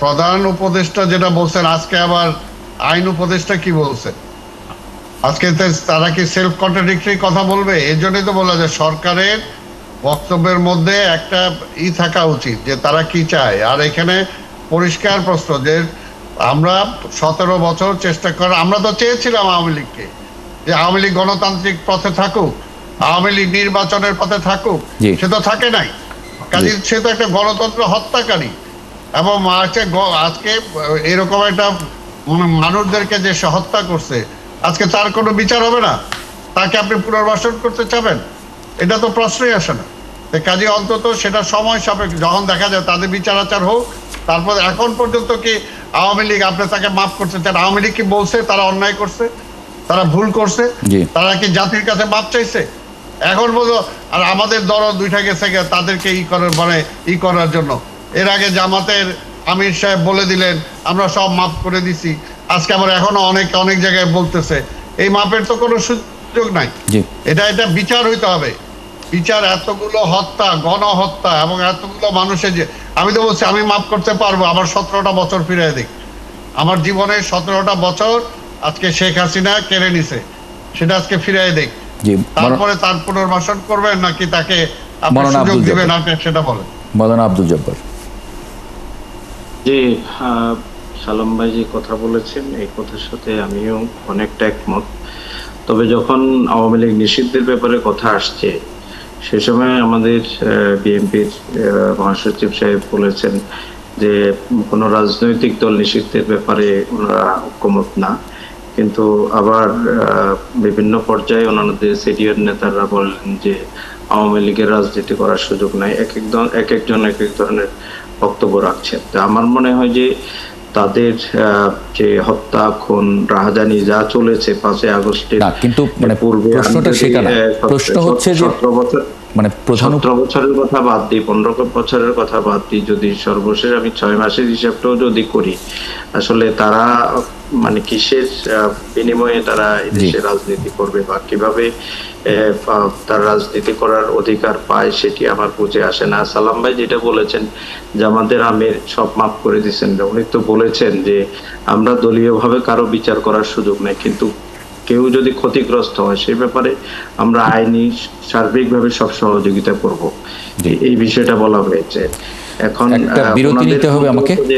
প্রধান উপদেষ্টা যেটা বলছেন, আজকে আবার আইন উপদেষ্টা কি বলছেন? আজকে তারা কি সেলফ কন্ট্রাডিক্টরি কথা বলবে? এই জন্যই তো বলা যায় সরকারের বক্তব্যের মধ্যে একটা থাকা উচিত যে তারা কি চায়। আর এখানে পরিষ্কার প্রশ্ন যে আমরা 17 বছর চেষ্টা করা, আমরা তো চেয়েছিলাম আওয়ামী লীগকে যে আওয়ামী লীগ গণতান্ত্রিক পথে থাকুক, আওয়ামী লীগ নির্বাচনের পথে থাকুক, সে তো থাকে নাই। কাজে সে তো একটা গণতন্ত্র হত্যাকারী। এবং আজকে এরকম একটা মানুষদেরকে যে সে হত্যা করছে, আজকে তার কোনো বিচার হবে না? তাকে আপনি পুনর্বাসন করতে চাবেন? এটা তো প্রশ্নই আসে না। কাজে অন্তত সেটা সময় সাপেক্ষ, যখন দেখা যায় তাদের বিচার আচার হোক, তারপর এখন পর্যন্ত কি আওয়ামী লীগ আপনি তাকে মাফ করতে চান? আওয়ামী লীগ কি বলছে তারা অন্যায় করছে, তারা ভুল করছে? তারা কি জাতির কাছে মাপ চাইছে? এখন বলতো আর আমাদের দরদ দুইটা গেছে তাদেরকে করার জন্য। এর আগে জামাতের আমির সাহেব বলে দিলেন আমরা সব মাফ করে দিছি, আজকে আবার এখনো অনেক জায়গায় বলতেছে। এই মাপের তো কোনো সুযোগ নাই। এটা বিচার হইতে হবে, বিচার। এতগুলো হত্যা, গণহত্যা এবং এতগুলো মানুষের যে, আমি তো বলছি আমি মাফ করতে পারবো, আমার 17টা বছর ফিরে দিক। আমার জীবনের 17টা বছর আজকে শেখ হাসিনা কেড়ে নিছে, সেটা আজকে ফিরিয়ে দেখ। তারপরে তার পুনর্বাসন করবেন নাকি তাকে সুযোগ দিবেন সেটা বলেন। মাওলানা আব্দুল জব্বার। জি, সালাম ভাই যে কথা বলেছেন এই কথার সাথে আমিও অনেকটা একমত। তবে যখন আওয়ামী লীগ নিষিদ্ধের ব্যাপারে কথা আসছে, সে সময় আমাদের বিএনপির মহাসচিব সাহেব বলেছেন যে কোনো রাজনৈতিক দল নিষিদ্ধের ব্যাপারে ওনারা ঐক্যমত না, কিন্তু আবার বিভিন্ন পর্যায়ে ওনাদের সিনিয়র নেতারা বললেন যে আওয়ামী লীগের রাজনীতি করার সুযোগ নাই। এক একজন এক এক ধরনের বক্তব্য রাখছেন। তো আমার মনে হয় যে তাদের যে হত্যা, খুন, রাহাজানি যা চলেছে 5ই আগস্টের কিন্তু পূর্বে, প্রশ্নটা সেটা না, প্রশ্ন হচ্ছে যে 17 বছরের কথা বাদ দিই, 15 বছরের কথা বাদ দিই, যদি সর্বশেষ আমি 6 মাসের হিসাবটাও যদি করি, আসলে তারা কিসের বিনিময়ে তারা দেশে রাজনীতি করবে বা কিভাবে তার রাজনীতি করার অধিকার পায় সেটি আমার বুঝে আসে না। সালাম ভাই যেটা বলেছেন যে আমাদের আমির সব মাফ করে দিচ্ছেন, উনি তো বলেছেন যে আমরা দলীয়ভাবে কারো বিচার করার সুযোগ নেই, কিন্তু কেউ যদি ক্ষতিগ্রস্ত হয় সেই ব্যাপারে আমরা আইনি সার্বিকভাবে সব সহযোগিতা করব, এই বিষয়টা বলা হয়েছে। এখন বিরতি নিতে হবে আমাকে। যে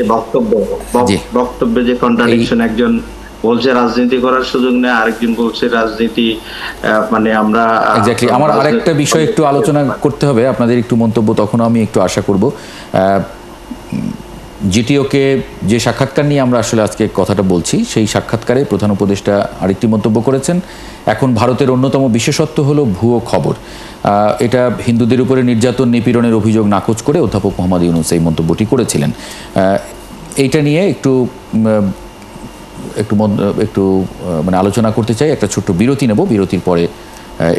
বক্তব্যে যে কন্ট্রাডিকশন, একজন বলছে রাজনীতি করার সুযোগ নেই, আরেকজন বলছে রাজনীতি আমরা এক্স্যাক্টলি। আমার আরেকটা বিষয় একটু আলোচনা করতে হবে, আপনাদের একটু মন্তব্য তখন আমি একটু আশা করব। জিটিওকে যে সাক্ষাৎকার নিয়ে আমরা আসলে আজকে কথাটা বলছি, সেই সাক্ষাৎকারে প্রধান উপদেষ্টা আরেকটি মন্তব্য করেছেন, এখন ভারতের অন্যতম বিশেষত্ব হলো ভুয়ো খবর। এটা হিন্দুদের উপরে নির্যাতন নিপীড়নের অভিযোগ নাকচ করে অধ্যাপক মোহাম্মদ ইউনূস এই মন্তব্যটি করেছিলেন। এইটা নিয়ে একটু আলোচনা করতে চাই। একটা ছোট্ট বিরতি নেব, বিরতির পরে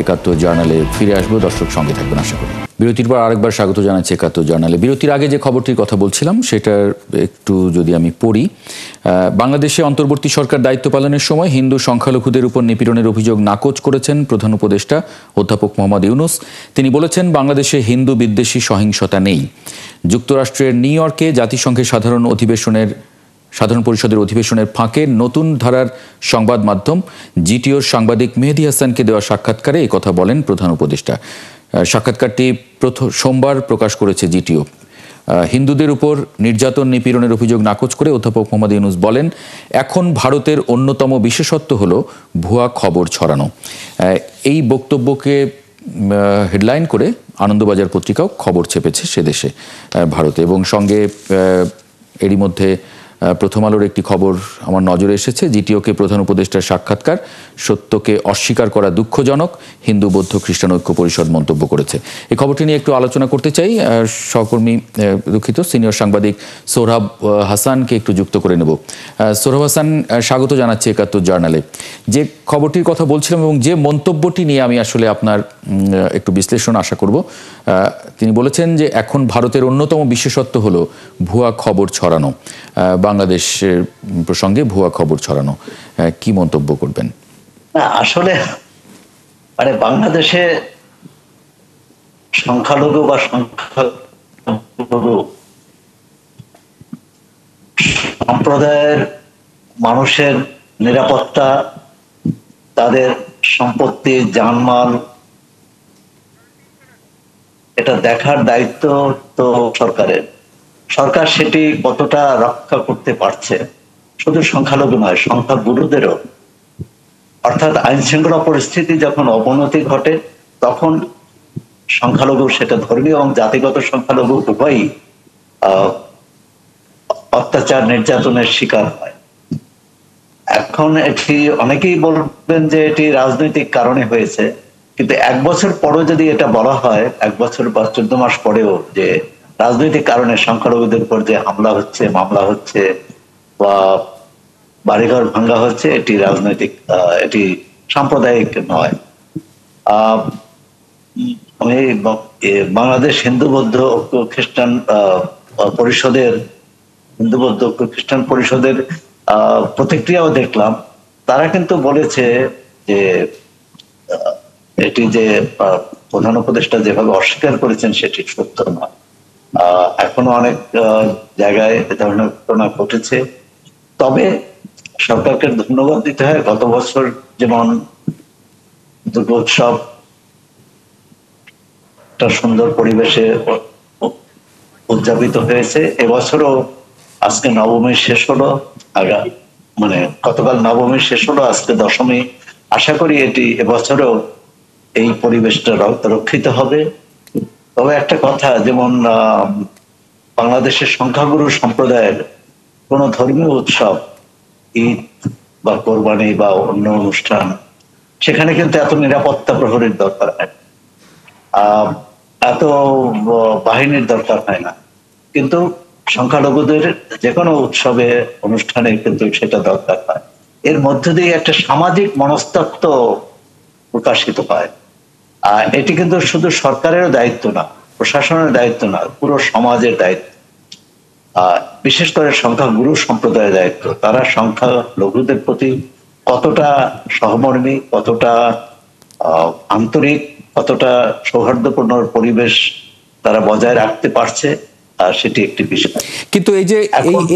৭১ জার্নালে ফিরে আসবো। দর্শক সঙ্গে থাকবেন আশা করি। বিরতির পর আরেকবার স্বাগত জানাচ্ছি ৭১ জার্নালে। বিরতির আগে যে খবরটির কথা বলছিলাম সেটার একটু যদি আমি পড়ি। বাংলাদেশে অন্তর্বর্তী সরকার দায়িত্ব পালনের সময় হিন্দু সংখ্যালঘুদের উপর নিপীড়নের অভিযোগ নাকচ করেছেন প্রধান উপদেষ্টা অধ্যাপক মোহাম্মদ ইউনূস। তিনি বলেছেন বাংলাদেশে হিন্দু বিদ্বেষী সহিংসতা নেই। যুক্তরাষ্ট্রের নিউ ইয়র্কে জাতিসংঘের সাধারণ পরিষদের অধিবেশনের ফাঁকে নতুন ধারার সংবাদ মাধ্যম জিটিওর সাংবাদিক মেহেদী হাসানকে দেওয়া সাক্ষাৎকারে এই কথা বলেন প্রধান উপদেষ্টা। সাক্ষাৎকারটি সোমবার প্রকাশ করেছে জিটিও। হিন্দুদের উপর নির্যাতন নিপীড়নের অভিযোগ নাকচ করে অধ্যাপক মোহাম্মদ ইউনূস বলেন, এখন ভারতের অন্যতম বিশেষত্ব হল ভুয়া খবর ছড়ানো। এই বক্তব্যকে হেডলাইন করে আনন্দবাজার পত্রিকাও খবর ছেপেছে সেদেশে, ভারতে। এবং সঙ্গে এরই মধ্যে প্রথম আলোর একটি খবর আমার নজরে এসেছে, জিটিওকে প্রধান উপদেষ্টার সাক্ষাৎকার, সত্যকে অস্বীকার করা দুঃখজনক, হিন্দু বৌদ্ধ খ্রিস্টান ঐক্য পরিষদ মন্তব্য করেছে। এই খবরটি নিয়ে একটু আলোচনা করতে চাই। সহকর্মী সিনিয়র সাংবাদিক সোহরাব হাসানকে একটু যুক্ত করে নেব। সোহরাব হাসান, স্বাগত জানাচ্ছি ৭১ জার্নালে। যে খবরটির কথা বলছিলাম এবং যে মন্তব্যটি নিয়ে আমি আসলে আপনার একটু বিশ্লেষণ আশা করব, তিনি বলেছেন যে এখন ভারতের অন্যতম বিশেষত্ব হলো ভুয়া খবর ছড়ানো, বাংলাদেশের প্রসঙ্গে ভুয়া খবর ছড়ানো। কি মন্তব্য করবেন? আসলে বাংলাদেশে সংখ্যালঘু বা সংখ্যালঘু সম্প্রদায়ের মানুষের নিরাপত্তা, তাদের সম্পত্তি, জানমাল, এটা দেখার দায়িত্ব তো সরকারের। সরকার সেটি কতটা রক্ষা করতে পারছে, শুধু সংখ্যালঘু নয়, সংখ্যাগুরুদেরও। অর্থাৎ আইন শৃঙ্খলা পরিস্থিতি যখন অবনতি ঘটে তখন সংখ্যালঘু, সেটা ধর্মীয় এবং জাতিগত সংখ্যালঘু উভয়ই অত্যাচার নির্যাতনের শিকার হয়। এখন এটি অনেকেই বলবেন যে এটি রাজনৈতিক কারণে হয়েছে, কিন্তু 1 বছর পরেও যদি এটা বলা হয়, 1 বছর বা 14 মাস পরেও, যে রাজনৈতিক কারণে সংখ্যালঘুদের উপর যে হামলা হচ্ছে, মামলা হচ্ছে বা বাড়িঘর ভাঙ্গা হচ্ছে, এটি রাজনৈতিক, এটি সাম্প্রদায়িক নয়। আমি বাংলাদেশ হিন্দু বৌদ্ধ ঐক্য খ্রিস্টান পরিষদের, হিন্দু বৌদ্ধ ঐক্য খ্রিস্টান পরিষদের প্রতিক্রিয়াও দেখলাম। তারা কিন্তু বলেছে যে এটি যে প্রধান উপদেষ্টা যেভাবে অস্বীকার করেছেন সেটি সত্য নয়। এখনো অনেক জায়গায় এ ধরনের ঘটনা ঘটেছে। তবে সরকারকে ধন্যবাদ দিতে হয়, গত বছর যেমন দুর্গোৎসব একটা সুন্দর পরিবেশে উদযাপিত হয়েছে। এবছরও আজকে নবমী শেষ হলো, মানে গতকাল নবমী শেষ হলো, আজকে দশমী। আশা করি এটি এবছরও এই পরিবেশটা রক্ষিত হবে। তবে একটা কথা, যেমন বাংলাদেশের সংখ্যাগুরু সম্প্রদায়ের কোন ধর্মীয় উৎসব, ঈদ বা কোরবানি বা অন্য অনুষ্ঠান, সেখানে কিন্তু এত নিরাপত্তা প্রহরীর দরকার হয়, এত বাহিনীর দরকার হয় না। কিন্তু সংখ্যালঘুদের যে কোনো উৎসবে, অনুষ্ঠানে কিন্তু সেটা দরকার হয়। এর মধ্য দিয়ে একটা সামাজিক মনস্তত্ত্ব প্রকাশিত হয়। এটি কিন্তু শুধু সরকারেরও দায়িত্ব না, প্রশাসনের দায়িত্ব না, পুরো সমাজের দায়িত্ব। বিশেষ করে সংখ্যাগুরু সম্প্রদায়ের দায়িত্ব। তারা সংখ্যালঘুদের প্রতি কতটা সহমর্মী, কতটা আন্তরিক, কতটা সৌহার্দ্যপূর্ণ পরিবেশ তারা বজায় রাখতে পারছে, সেটি একটি বিষয়। কিন্তু এই যে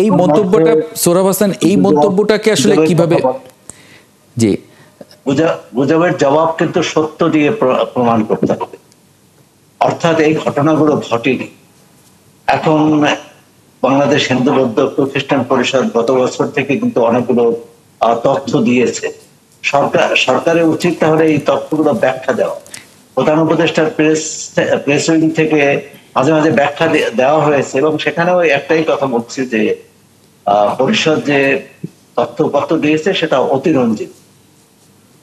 এই মন্তব্যটা, সোহরাব হাসান, এই মন্তব্যটাকে আসলে কিভাবে, জি, গুজবের জবাব কিন্তু সত্য দিয়ে প্রমাণ করতে হবে। অর্থাৎ এই ঘটনাগুলো ঘটেনি। এখন বাংলাদেশ হিন্দু বৌদ্ধ খ্রিস্টান পরিষদ গত বছর থেকে কিন্তু অনেকগুলো তথ্য দিয়েছে। সরকারের উচিত তাহলে এই তথ্যগুলো ব্যাখ্যা দেওয়া। প্রধান উপদেষ্টার প্রেস উইং থেকে মাঝে মাঝে ব্যাখ্যা দেওয়া হয়েছে, এবং সেখানেও একটাই কথা বলছি যে পরিষদ যে তথ্যপত্র দিয়েছে সেটা অতিরঞ্জিত।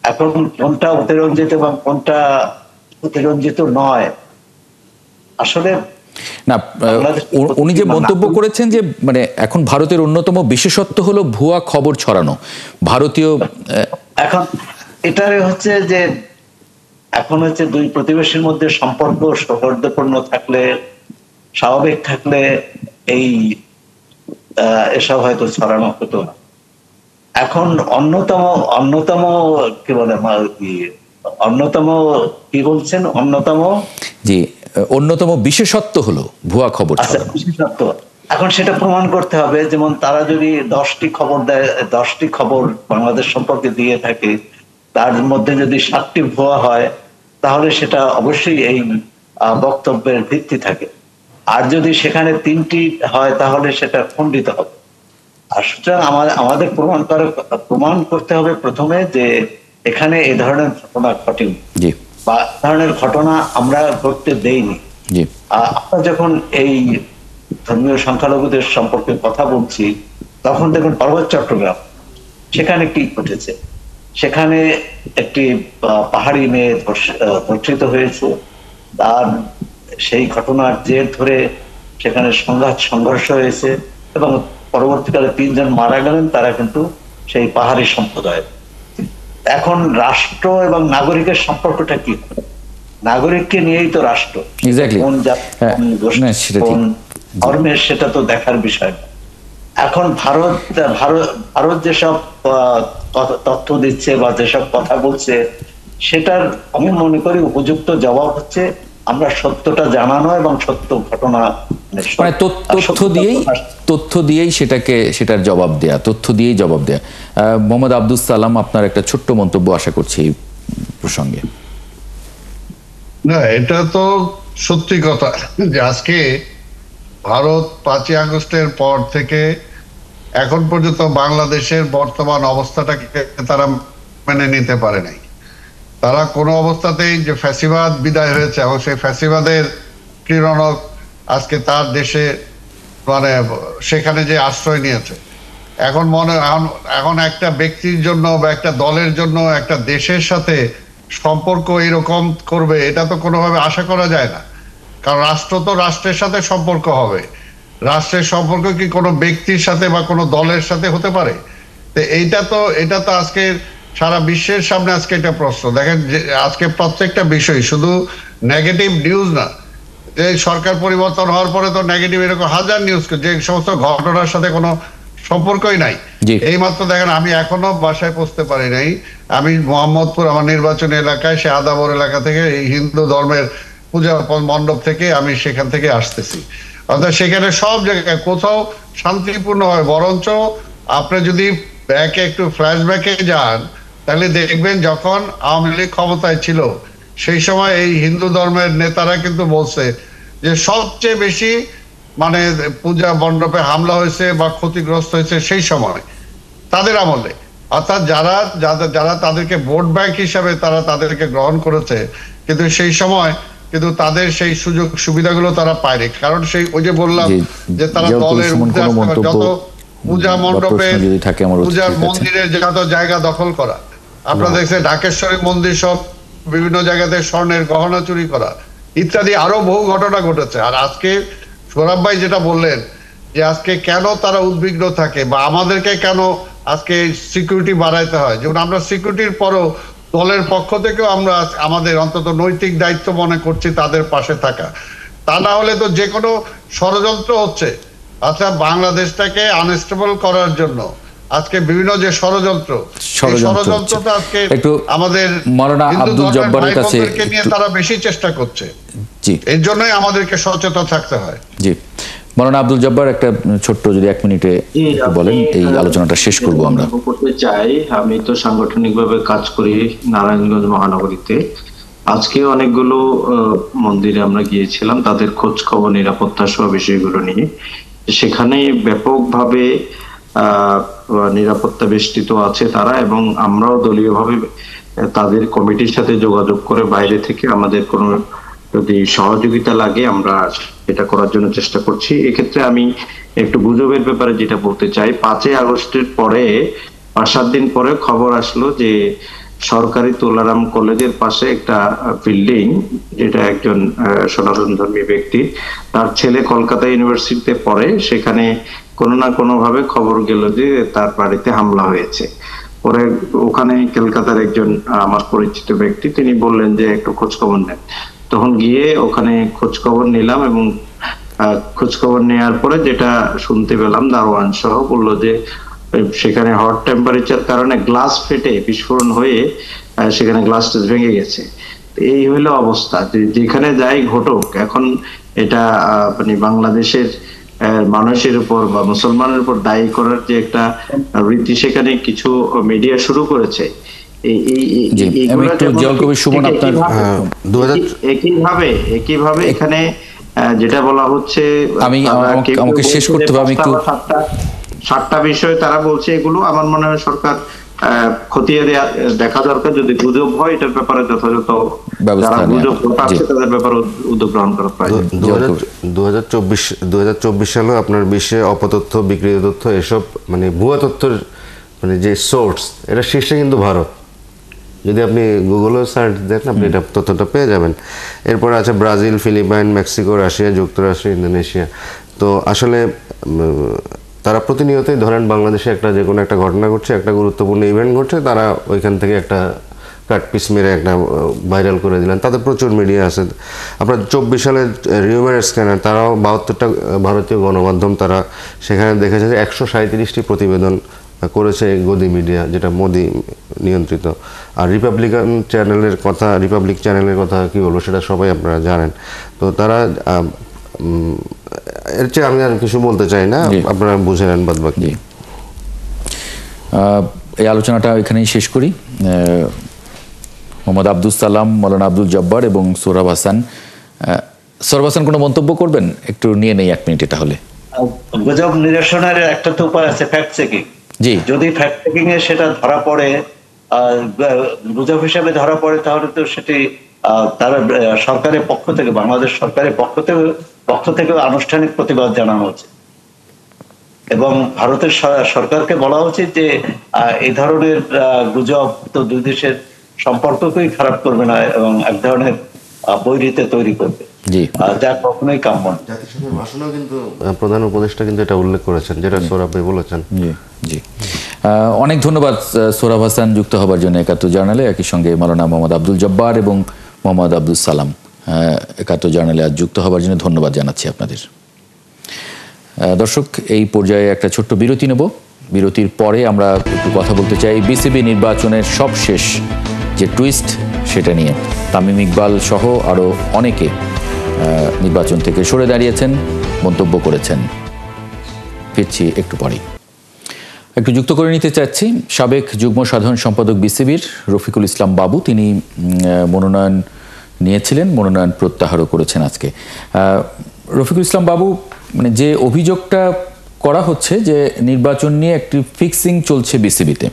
এখন কোনটা অতিরঞ্জিত এবং কোনটা অতিরঞ্জিত নয়, আসলে না, উনি যে মন্তব্য করেছেন যে মানে এখন ভারতের অন্যতম বিশেষত্ব হলো ভুয়া খবর ছড়ানো। ভারতীয় এখন এটাই হচ্ছে যে এখন হচ্ছে দুই প্রতিবেশীর মধ্যে সম্পর্ক সৌহার্দ্যপূর্ণ থাকলে, স্বাভাবিক থাকলে এই এসব হয়তো ছড়ানো হতো না। এখন অন্যতম কি বলে, কি বলছেন, অন্যতম বিশেষত্ব হলো ভুয়া খবর ছড়ানো। বিশেষত্ব এখন সেটা প্রমাণ করতে হবে। যেমন তারা যদি 10টি খবর দেয়, 10টি খবর বাংলাদেশ সম্পর্কে দিয়ে থাকে, তার মধ্যে যদি 7টি ভুয়া হয়, তাহলে সেটা অবশ্যই এই বক্তব্যের ভিত্তি থাকে। আর যদি সেখানে 3টি হয়, তাহলে সেটা খণ্ডিত হবে। আর সুতরাং আমাদের প্রমাণ করতে হবে প্রথমে যে এখানে এই ধরনের ঘটনা ঘটেনি, বা ধরনের ঘটনা আমরা ঘটতে দেইনি। আমরা যখন এই ধর্মীয় সংখ্যালঘুদের সম্পর্কে কথা বলছি, তখন দেখুন পার্বত্য চট্টগ্রাম, সেখানে কি ঘটেছে। সেখানে একটি পাহাড়ি মেয়ে ধর্ষিত হয়েছে, আর সেই ঘটনার জের ধরে সেখানে সংঘর্ষ হয়েছে, এবং পরবর্তীকালে 3 জন মারা গেলেন, তারা কিন্তু সেই পাহাড়ি সম্প্রদায়। এখন রাষ্ট্র এবং নাগরিকের সম্পর্কটা কি? নাগরিককে নিয়েই তো রাষ্ট্র, কোন জাতি, কোন ধর্মের, সেটা তো দেখার বিষয় না। এখন ভারত যেসব তথ্য দিচ্ছে বা যেসব কথা বলছে, সেটার আমি মনে করি উপযুক্ত জবাব হচ্ছে আমরা সত্যটা জানানো এবং সত্য ঘটনা, মানে তথ্য দিয়েই সেটার জবাব দেয়া, তথ্য দিয়েই জবাব দেয়া। মোহাম্মদ আব্দুস সালাম, আপনার একটা ছোট্ট মন্তব্য আশা করছি এই প্রসঙ্গে। না, এটা তো সত্যি কথা যে আজকে ভারত 5ই আগস্টের পর থেকে এখন পর্যন্ত বাংলাদেশের বর্তমান অবস্থাটাকে তারা মেনে নিতে পারে নাই। তারা কোনো অবস্থাতেই যে ফ্যাসিবাদ বিদায় হয়েছে এবং সেই ফ্যাসিবাদের কিরণক আজকে তার দেশে, মানে সেখানে যে আশ্রয় নিয়েছে, এখন একটা ব্যক্তির জন্য বা একটা দলের জন্য একটা দেশের সাথে সম্পর্ক এরকম করবে, এটা তো কোনোভাবে আশা করা যায় না। কারণ রাষ্ট্র তো রাষ্ট্রের সাথে সম্পর্ক হবে, রাষ্ট্রের সম্পর্ক কি কোনো ব্যক্তির সাথে বা কোনো দলের সাথে হতে পারে? তো এটা তো আজকে সারা বিশ্বের সামনে আজকে এটা প্রশ্ন। দেখেন যে আজকে প্রত্যেকটা বিষয় শুধু নেগেটিভ নিউজ না, যে সরকার পরিবর্তন হওয়ার পরে তো নেগেটিভ এরকম হাজার নিউজ, যে সমস্ত ঘটনার সাথে কোনো সম্পর্কই নাই। এই মাত্র দেখেন আমি এখনো বাসায় পৌঁছতে পারি নাই, আমি মোহাম্মদপুর আমার নির্বাচনী এলাকায়, সে আদাবর এলাকা থেকে, এই হিন্দু ধর্মের পূজা মণ্ডপ থেকে আমি সেখান থেকে আসতেছি। অর্থাৎ সেখানে সব জায়গায় কোথাও শান্তিপূর্ণ হয়, বরঞ্চ আপনি যদি একটু ফ্ল্যাশব্যাকে যান তাহলে দেখবেন যখন আওয়ামী লীগ ক্ষমতায় ছিল সেই সময় এই হিন্দু ধর্মের নেতারা কিন্তু বলছে যে সবচেয়ে বেশি মানে পূজা মণ্ডপে হামলা হয়েছে বা ক্ষতিগ্রস্ত হয়েছে সেই সময় তাদের আমলে। অর্থাৎ যারা তাদেরকে ভোট ব্যাংক হিসাবে তারা তাদেরকে গ্রহণ করেছে, কিন্তু সেই সময় কিন্তু তাদের সেই সুযোগ সুবিধাগুলো তারা পায়নি। কারণ সেই ওই যে বললাম যে তারা দলের যত পূজা মণ্ডপে পূজার মন্দিরের যত জায়গা দখল করা, আপনারা দেখছেন ঢাকেশ্বরী মন্দির সব বিভিন্ন জায়গাতে স্বর্ণের গহনা চুরি করা ইত্যাদি আরো বহু ঘটনা ঘটেছে। আর আজকে সৌরভ ভাই যেটা বললেন যে আজকে কেন তারা উদ্বিগ্ন থাকে বা আমাদেরকে কেন আজকে সিকিউরিটি বাড়াইতে হয়, যেমন আমরা সিকিউরিটির পরও দলের পক্ষ থেকেও আমরা আমাদের অন্তত নৈতিক দায়িত্ব মনে করছি তাদের পাশে থাকা। তা না হলে তো যে কোনো ষড়যন্ত্র হচ্ছে, আচ্ছা বাংলাদেশটাকে আনস্টেবল করার জন্য আজকে বিভিন্ন যে ষড়যন্ত্রটা আজকে আমাদের মাওলানা আব্দুল জব্বারের কাছে নিয়ে তারা বেশি চেষ্টা করছে। এর জন্যই আমাদেরকে সচেতন থাকতে হয়। জি মাওলানা আব্দুল জব্বার, একটা ছোট্ট যদি 1 মিনিটে বলেন, এই আলোচনাটা শেষ করবো আমরা। করতে চাই, আমি তো সাংগঠনিকভাবে কাজ করি নারায়ণগঞ্জ মহানগরীতে। আজকে অনেকগুলো মন্দিরে আমরা গিয়েছিলাম তাদের খোঁজ খবর, নিরাপত্তা সহ বিষয়গুলো নিয়ে। সেখানে ব্যাপকভাবে নিরাপত্তা বেষ্টিত আছে তারা, এবং আমরাও দলীয়ভাবে তাদের কমিটির সাথে যোগাযোগ করে বাইরে থেকে আমাদের কোনো যদি সহযোগিতা লাগে আমরা এটা করার জন্য চেষ্টা করছি। এক্ষেত্রে আমি একটু গুজবের ব্যাপারে যেটা বলতে চাই, 5ই আগস্টের পরে 5-7 দিন পরে খবর আসলো যে সরকারি তোলারাম কলেজের পাশে একটা বিল্ডিং, যেটা একজন সনাতন ধর্মী ব্যক্তি, তার ছেলে কলকাতা ইউনিভার্সিটিতে পড়ে, সেখানে কোনো না কোনো ভাবে খবর গেল যে তার বাড়িতে হামলা হয়েছে। পরে ওখানে কলকাতার একজন আমার পরিচিত ব্যক্তি তিনি বললেন যে একটু খোঁজ খবর নেন। তখন গিয়ে ওখানে খোঁজ খবর নিলাম, এবং খোঁজ খবর নেওয়ার পরে যেটা শুনতে পেলাম, দারোয়ান সহ বললো যে সেখানে হট টেম্পারেচার কারণে গ্লাস ফেটে বিস্ফোরণ হয়ে সেখানে গ্লাসটা ভেঙে গেছে। এই হইলো অবস্থা, যেখানে যাই ঘটুক এখন এটা মানে বাংলাদেশের মানুষের উপর বা মুসলমানের উপর দায়ী করার যে একটা রীতি সেখানে কিছু মিডিয়া শুরু করেছে। একইভাবে এখানে যেটা বলা হচ্ছে, আমি আমাকে শেষ করতে হবে, আমি একটু 7টা বিষয় তারা বলছে, এগুলো আমার মনে হয় সরকার খতিয়ে দেখা দরকার। যদি গুজব হয় এটার ব্যাপারে যথাযথ যারা গুজব পাচ্ছে তাদের ব্যাপারে উদ্যোগ গ্রহণ করা প্রয়োজন। 2024 সালে আপনার বিশ্বে অপতথ্য, বিকৃত তথ্য, এসব মানে ভুয়া তথ্যের মানে যে সোর্স, এটা শীর্ষে কিন্তু ভারত। যদি আপনি গুগলে সার্চ দেন আপনি এটা তথ্যটা পেয়ে যাবেন। এরপর আছে ব্রাজিল, ফিলিপাইন, মেক্সিকো, রাশিয়া, যুক্তরাষ্ট্র, ইন্দোনেশিয়া। তো আসলে তারা প্রতিনিয়তই ধরেন বাংলাদেশে একটা যে কোনো একটা ঘটনা ঘটছে, একটা গুরুত্বপূর্ণ ইভেন্ট ঘটছে, তারা ওইখান থেকে একটা কাট পিস মেরে একটা ভাইরাল করে দিলেন। তাদের প্রচুর মিডিয়া আছে। আপনার 24 সালের রিউমার স্ক্যানার, তারাও 72টা ভারতীয় গণমাধ্যম, তারা সেখানে দেখেছে যে 137টি প্রতিবেদন করেছে গদি মিডিয়া, যেটা মোদি নিয়ন্ত্রিত। আর রিপাবলিক চ্যানেলের কথা কি বলবো, সেটা সবাই আপনারা জানেন। তো তারা এর চেয়ে আমি আর কিছু বলতে চাই না, আপনারা বুঝে নেন বাদ বাকি। এই আলোচনাটা এখানেই শেষ করি। মোহাম্মদ আব্দুল সালাম, মাওলানা আব্দুল জব্বার এবং সৌরভ হাসান। সৌরভ হাসান কোনো মন্তব্য করবেন? একটু নিয়ে নেই 1 মিনিটে তাহলে। গুজব নিরসনের একটা তো উপায় আছে, ফ্যাক্ট চেকিং। জি, যদি ফ্যাক্ট চেকিং এ সেটা ধরা পড়ে, গুজব হিসেবে ধরা পড়ে, তাহলে তো সেটি তারা সরকারের পক্ষ থেকে, বাংলাদেশ সরকারের পক্ষ থেকে আনুষ্ঠানিক প্রতিবাদ জানানো উচিত, এবং ভারতের সরকারকে বলা উচিত যে এই ধরনের গুজব তো দুই দেশের সম্পর্ককেই খারাপ করবে না, এবং এক ধরনের বৈরিতা তৈরি করবে। জি, যা কখনোই কাম্য না। জাতিসংঘের ভাষণেও কিন্তু প্রধান উপদেষ্টা কিন্তু এটা উল্লেখ করেছেন, যেটা সোহরাব ভাই বলেছেন। জি, জি। অনেক ধন্যবাদ সোহরাব হাসান যুক্ত হবার জন্য একাত্তর জার্নালে। একই সঙ্গে মাওলানা মোহাম্মদ আব্দুল জব্বার এবং মোহাম্মদ আব্দুল সালাম একাত্তর জার্নালে আজ যুক্ত হবার জন্য ধন্যবাদ জানাচ্ছি আপনাদের। দর্শক, এই পর্যায়ে একটা ছোট্ট বিরতি নেব। বিরতির পরে আমরা একটু কথা বলতে চাই বিসিবি নির্বাচনের সবশেষ যে টুইস্ট সেটা নিয়ে। তামিম ইকবাল সহ আরও অনেকে নির্বাচন থেকে সরে দাঁড়িয়েছেন, মন্তব্য করেছেন। ফিরছি একটু পরেই। একটু যুক্ত করে নিতে চাচ্ছি সাবেক যুগ্ম সাধারণ সম্পাদক বিসিবির রফিকুল ইসলাম বাবু। তিনি মনোনয়ন নিয়েছিলেন, মনোনয়ন প্রত্যাহারও করেছেন আজকে। রফিকুল ইসলাম বাবু, মানে যে অভিযোগটা করা হচ্ছে যে নির্বাচন নিয়ে একটি ফিক্সিং চলছে বিসিবিতে,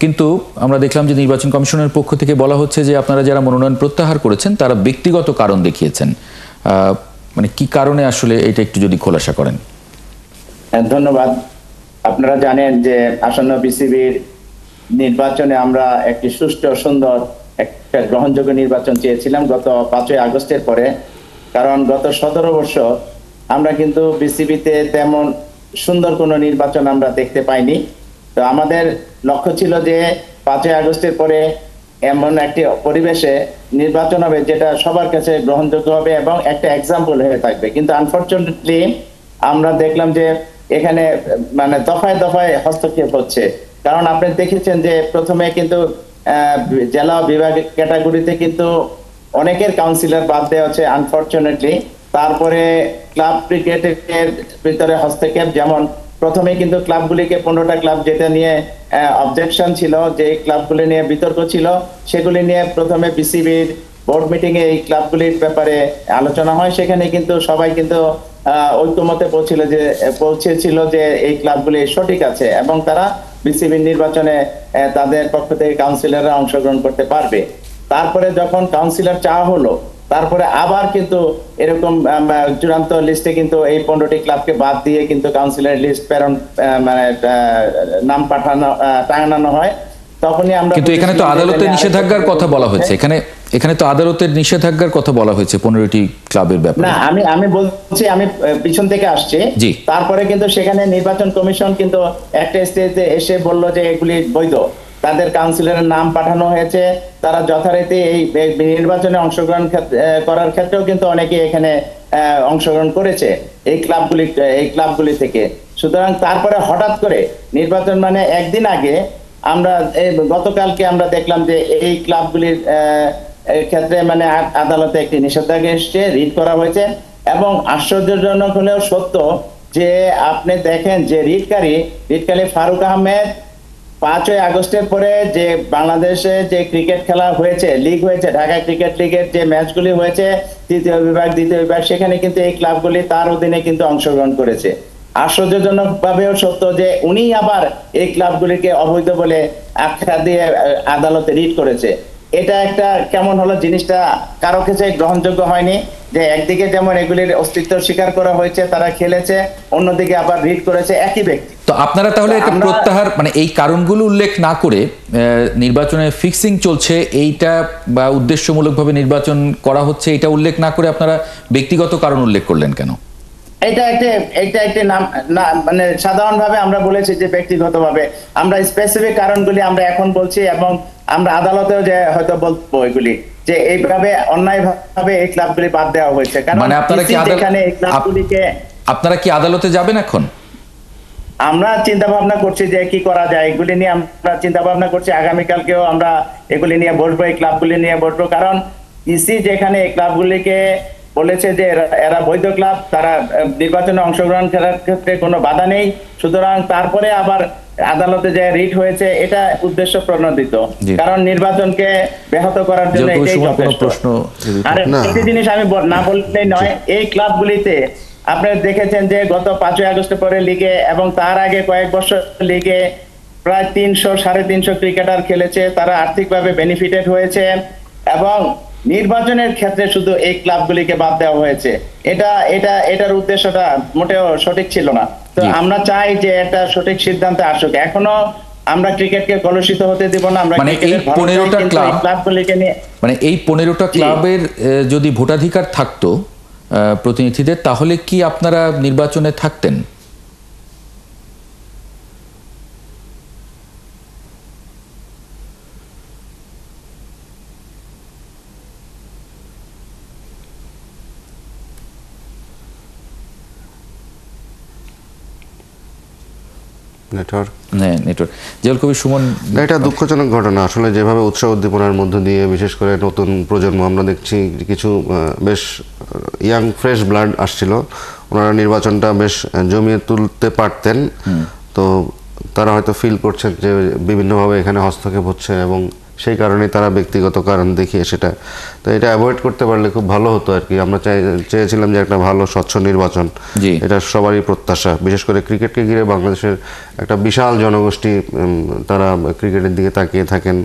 কিন্তু আমরা দেখলাম যে নির্বাচন কমিশনের পক্ষ থেকে বলা হচ্ছে যে আপনারা যারা মনোনয়ন প্রত্যাহার করেছেন তারা ব্যক্তিগত কারণ দেখিয়েছেন। মানে কি কারণে আসলে এটা একটু যদি খোলাসা করেন। ধন্যবাদ। আপনারা জানেন যে আসন্ন বিসিবির নির্বাচনে আমরা একটি সুষ্ঠু সুন্দর একটা গ্রহণযোগ্য নির্বাচন চেয়েছিলাম গত 5ই আগস্টের পরে। কারণ গত 17 বছর আমরা কিন্তু বিসিবিতে তেমন সুন্দর কোনো নির্বাচন আমরা দেখতে পাইনি। তো আমাদের লক্ষ্য ছিল যে 5ই আগস্টের পরে এমন একটি পরিবেশে নির্বাচন হবে যেটা সবার কাছে গ্রহণযোগ্য হবে এবং একটা এক্সাম্পল হয়ে থাকবে। কিন্তু আনফরচুনেটলি আমরা দেখলাম যে এখানে মানে দফায় দফায় হস্তক্ষেপ হচ্ছে। কারণ আপনি দেখেছেন যে প্রথমে কিন্তু জেলা বিভাগ ক্যাটাগরিতে কিন্তু অনেকের কাউন্সিলর বাদ দেওয়া হচ্ছে আনফরচুনেটলি। তারপরে ক্লাব ক্রিকেটের ভিতরে হস্তক্ষেপ, যেমন প্রথমে কিন্তু ক্লাবগুলিকে 15টা ক্লাব যেটা নিয়ে অবজেকশন ছিল, যে ক্লাবগুলি নিয়ে বিতর্ক ছিল, সেগুলি নিয়ে প্রথমে বিসিবির বোর্ড মিটিং এ এই ক্লাবগুলির ব্যাপারে আলোচনা হয়। সেখানে কিন্তু সবাই কিন্তু ঐক্যমতে পৌঁছেছিল যে এই ক্লাবগুলি সঠিক আছে এবং তারা বিসিবির নির্বাচনে তাদের পক্ষ থেকে কাউন্সিলররা অংশগ্রহণ করতে পারবে। তারপরে যখন কাউন্সিলর চাওয়া হলো, তারপরে আবার কিন্তু এরকম চূড়ান্ত লিস্টে কিন্তু এই 15টি ক্লাবকে বাদ দিয়ে কিন্তু কাউন্সিলর লিস্ট প্রেরণ মানে নাম টাঙানো হয়। তখনই আমরা কিন্তু এখানে তো আদালতের নিষেধাজ্ঞার কথা বলা হয়েছে, এখানে তো আদালতের নিষেধাজ্ঞার কথা বলা হয়েছে 15টি ক্লাবের ব্যাপারে। না, আমি বলছি, আমি পিছন থেকে আসছি। জি। তারপরে কিন্তু সেখানে নির্বাচন কমিশন কিন্তু একটা স্টেজে এসে বলল যে এগুলি বৈধ, তাদের কাউন্সিলরের নাম পাঠানো হয়েছে, তারা যথারীতি এই নির্বাচনে অংশগ্রহণ করার ক্ষেত্রেও কিন্তু অনেকে এখানে অংশগ্রহণ করেছে এই ক্লাবগুলি থেকে। সুতরাং তারপরে হঠাৎ করে নির্বাচন মানে একদিন আগে আমরা গতকালকে আমরা দেখলাম যে এই ক্লাবগুলির ক্ষেত্রে মানে আদালতে একটি নিষেধাজ্ঞা এসেছে, রিট করা হয়েছে। এবং আশ্চর্যজনক হলেও সত্য যে আপনি দেখেন যে রিটকারী ফারুক আহমেদ 5ই আগস্টের পরে যে বাংলাদেশে যে ক্রিকেট খেলা হয়েছে, লিগ হয়েছে, ঢাকা ক্রিকেট লিগের যে ম্যাচগুলি হয়েছে, তৃতীয় বিভাগ, দ্বিতীয় বিভাগ, সেখানে কিন্তু এই ক্লাবগুলি তার অধীনে কিন্তু অংশগ্রহণ করেছে। আশ্চর্যজনক ভাবেও সত্য যে উনি আবার এই ক্লাবগুলিকে অবৈধ বলে আখ্যা দিয়ে আদালতে রিট করেছে। এটা একটা কেমন হলো, জিনিসটা কারো কাছে গ্রহণযোগ্য হয়নি যে একদিকে যেমন এগুলির অস্তিত্ব স্বীকার করা হয়েছে, তারা খেলেছে, অন্যদিকে আবার রিট করেছে একই ব্যক্তি। তো আপনারা তাহলে এটা প্রত্যাহার মানে এই কারণগুলো উল্লেখ না করে নির্বাচনে ফিক্সিং চলছে এইটা বা উদ্দেশ্যমূলকভাবে নির্বাচন করা হচ্ছে এটা উল্লেখ না করে আপনারা ব্যক্তিগত কারণ উল্লেখ করলেন কেন? এটা একটা নাম না, মানে সাধারণভাবে আমরা বলেছি যে ব্যক্তিগতভাবে। আমরা স্পেসিফিক কারণগুলি আমরা এখন বলছি এবং আমরা আদালতেও যে হয়তো বলবো এগুলি যে এইভাবে অন্যায়ভাবে এই ক্লাবগুলি বাদ দেওয়া হয়েছে। কারণ মানে আপনারা কি আদালতে যাবেন এখন? আমরা চিন্তা ভাবনা করছি যে কি করা যায়, এগুলি নিয়ে আমরা চিন্তা ভাবনা করছি। আগামীকালকেও আমরা এগুলি নিয়ে বসবো, এই ক্লাবগুলি নিয়ে বসবো। কারণ ইসি যেখানে এই ক্লাবগুলিকে বলেছে যে এরা বৈধ ক্লাব, তারা নির্বাচনে অংশগ্রহণ করার ক্ষেত্রে কোনো বাধা নেই, সুতরাং তারপরে আবার আদালতে যে রিট হয়েছে এটা উদ্দেশ্য প্রণোদিত, কারণ নির্বাচনকে ব্যাহত করার জন্য এটাই যথেষ্ট। আর একটি জিনিস আমি না বললেই নয়, এই ক্লাবগুলিতে আপনারা দেখেছেন যে গত 5ই আগস্টের পরে লিগে এবং তার আগে কয়েক বছর লিগে প্রায় 300-350 ক্রিকেটার খেলেছে, তারা আর্থিকভাবে বেনিফিটেড হয়েছে এবং নির্বাচনের ক্ষেত্রে শুধু এই ক্লাবগুলিকে বাদ দেওয়া হয়েছে। এটার উদ্দেশ্যটা মোটেও সঠিক ছিল না। তো আমরা চাই যে একটা সঠিক সিদ্ধান্তে আসুক। এখনো আমরা ক্রিকেটকে কলুষিত হতে দেব না। আমরা মানে এই 15টা ক্লাবগুলিকে নিয়ে, মানে এই 15টা ক্লাবের যদি ভোটাধিকার থাকতো প্রতিনিধিদের, তাহলে কি আপনারা নির্বাচনে থাকতেন? নেটওয়ার্ক জিয়াউল কবির সুমন, এটা দুঃখজনক ঘটনা আসলে। যেভাবে উৎসাহ উদ্দীপনার মধ্য দিয়ে বিশেষ করে নতুন প্রজন্ম, আমরা দেখছি কিছু বেশ ইয়াং ফ্রেশ ব্লাড আসছিল, ওনারা নির্বাচনটা বেশ জমিয়ে তুলতে পারতেন। তো তারা হয়তো ফিল করছেন যে বিভিন্নভাবে এখানে হস্তক্ষেপ হচ্ছে এবং সেই কারণে তারা ব্যক্তিগত কারণ দেখিয়ে সেটা, তো এটা অ্যাভয়েড করতে পারলে খুব ভালো হতো আর কি। আমরা চেয়েছিলাম যে একটা ভালো স্বচ্ছ নির্বাচন, এটা সবারই প্রত্যাশা। বিশেষ করে ক্রিকেটকে ঘিরে বাংলাদেশের একটা বিশাল জনগোষ্ঠী, তারা ক্রিকেটের দিকে তাকিয়ে থাকেন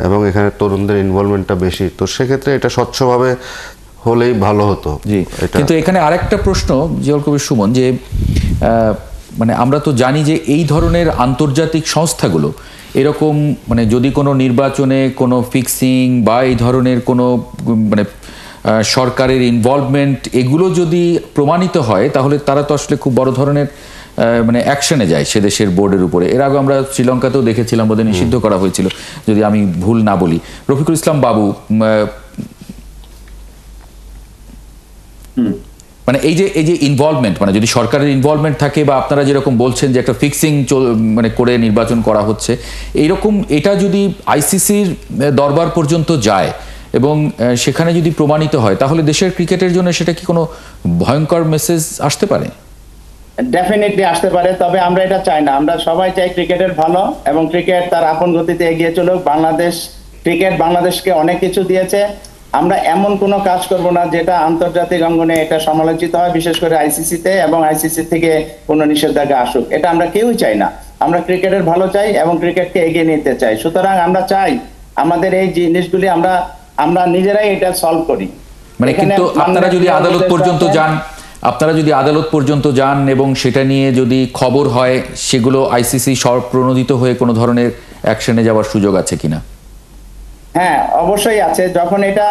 এবং এখানে তরুণদের ইনভলভমেন্টটা বেশি। তো সেক্ষেত্রে এটা স্বচ্ছভাবে হলেই ভালো হতো। কিন্তু এখানে আরেকটা প্রশ্ন জিয়াউল কবির সুমন, যে মানে আমরা তো জানি যে এই ধরনের আন্তর্জাতিক সংস্থাগুলো এরকম, মানে যদি কোনো নির্বাচনে কোনো ফিক্সিং বা এই ধরনের কোনো মানে সরকারের ইনভলভমেন্ট এগুলো যদি প্রমাণিত হয়, তাহলে তারা তো আসলে খুব বড় ধরনের মানে অ্যাকশনে যায় সে দেশের বোর্ডের উপরে। এর আগে আমরা শ্রীলঙ্কাতেও দেখেছিলাম, ওদের নিষিদ্ধ করা হয়েছিল যদি আমি ভুল না বলি। রফিকুল ইসলাম বাবু, মানে এই যে ইনভলভমেন্ট, মানে যদি সরকারের ইনভলভমেন্ট থাকে বা আপনারা যেরকম বলছেন যে একটা ফিক্সিং মানে করে নির্বাচন করা হচ্ছে, এইরকম এটা যদি আইসিসির দরবার পর্যন্ত যায় এবং সেখানে যদি প্রমাণিত হয়, তাহলে দেশের ক্রিকেটের জন্য সেটা কি কোনো ভয়ঙ্কর মেসেজ আসতে পারে? ডেফিনেটলি আসতে পারে, তবে আমরা এটা চাই না। আমরা সবাই চাই ক্রিকেটের ভালো এবং ক্রিকেট তার আপন গতিতে এগিয়ে চলুক। ক্রিকেট বাংলাদেশকে অনেক কিছু দিয়েছে। আমরা এমন কোনো কাজ করব না যেটা আন্তর্জাতিক অঙ্গনে এটা সমালোচিত হয়, বিশেষ করে আইসিসিতে, এবং আইসিসি থেকে কোনো নিষেধাজ্ঞা আসুক, এটা আমরা কেউই চাই না। আমরা ক্রিকেটের ভালো চাই এবং ক্রিকেটকে এগিয়ে নিতে চাই। সুতরাং আমরা চাই আমাদের এই জিনিসগুলি আমরা নিজেরাই এটা সলভ করি। মানে কিন্তু আপনারা যদি আদালত পর্যন্ত যান এবং সেটা নিয়ে যদি খবর হয়, সেগুলো আইসিসি প্রণোদিত হয়ে কোনো ধরনের অ্যাকশনে যাওয়ার সুযোগ আছে কিনা? হ্যাঁ, অবশ্যই আছে। যখন এটা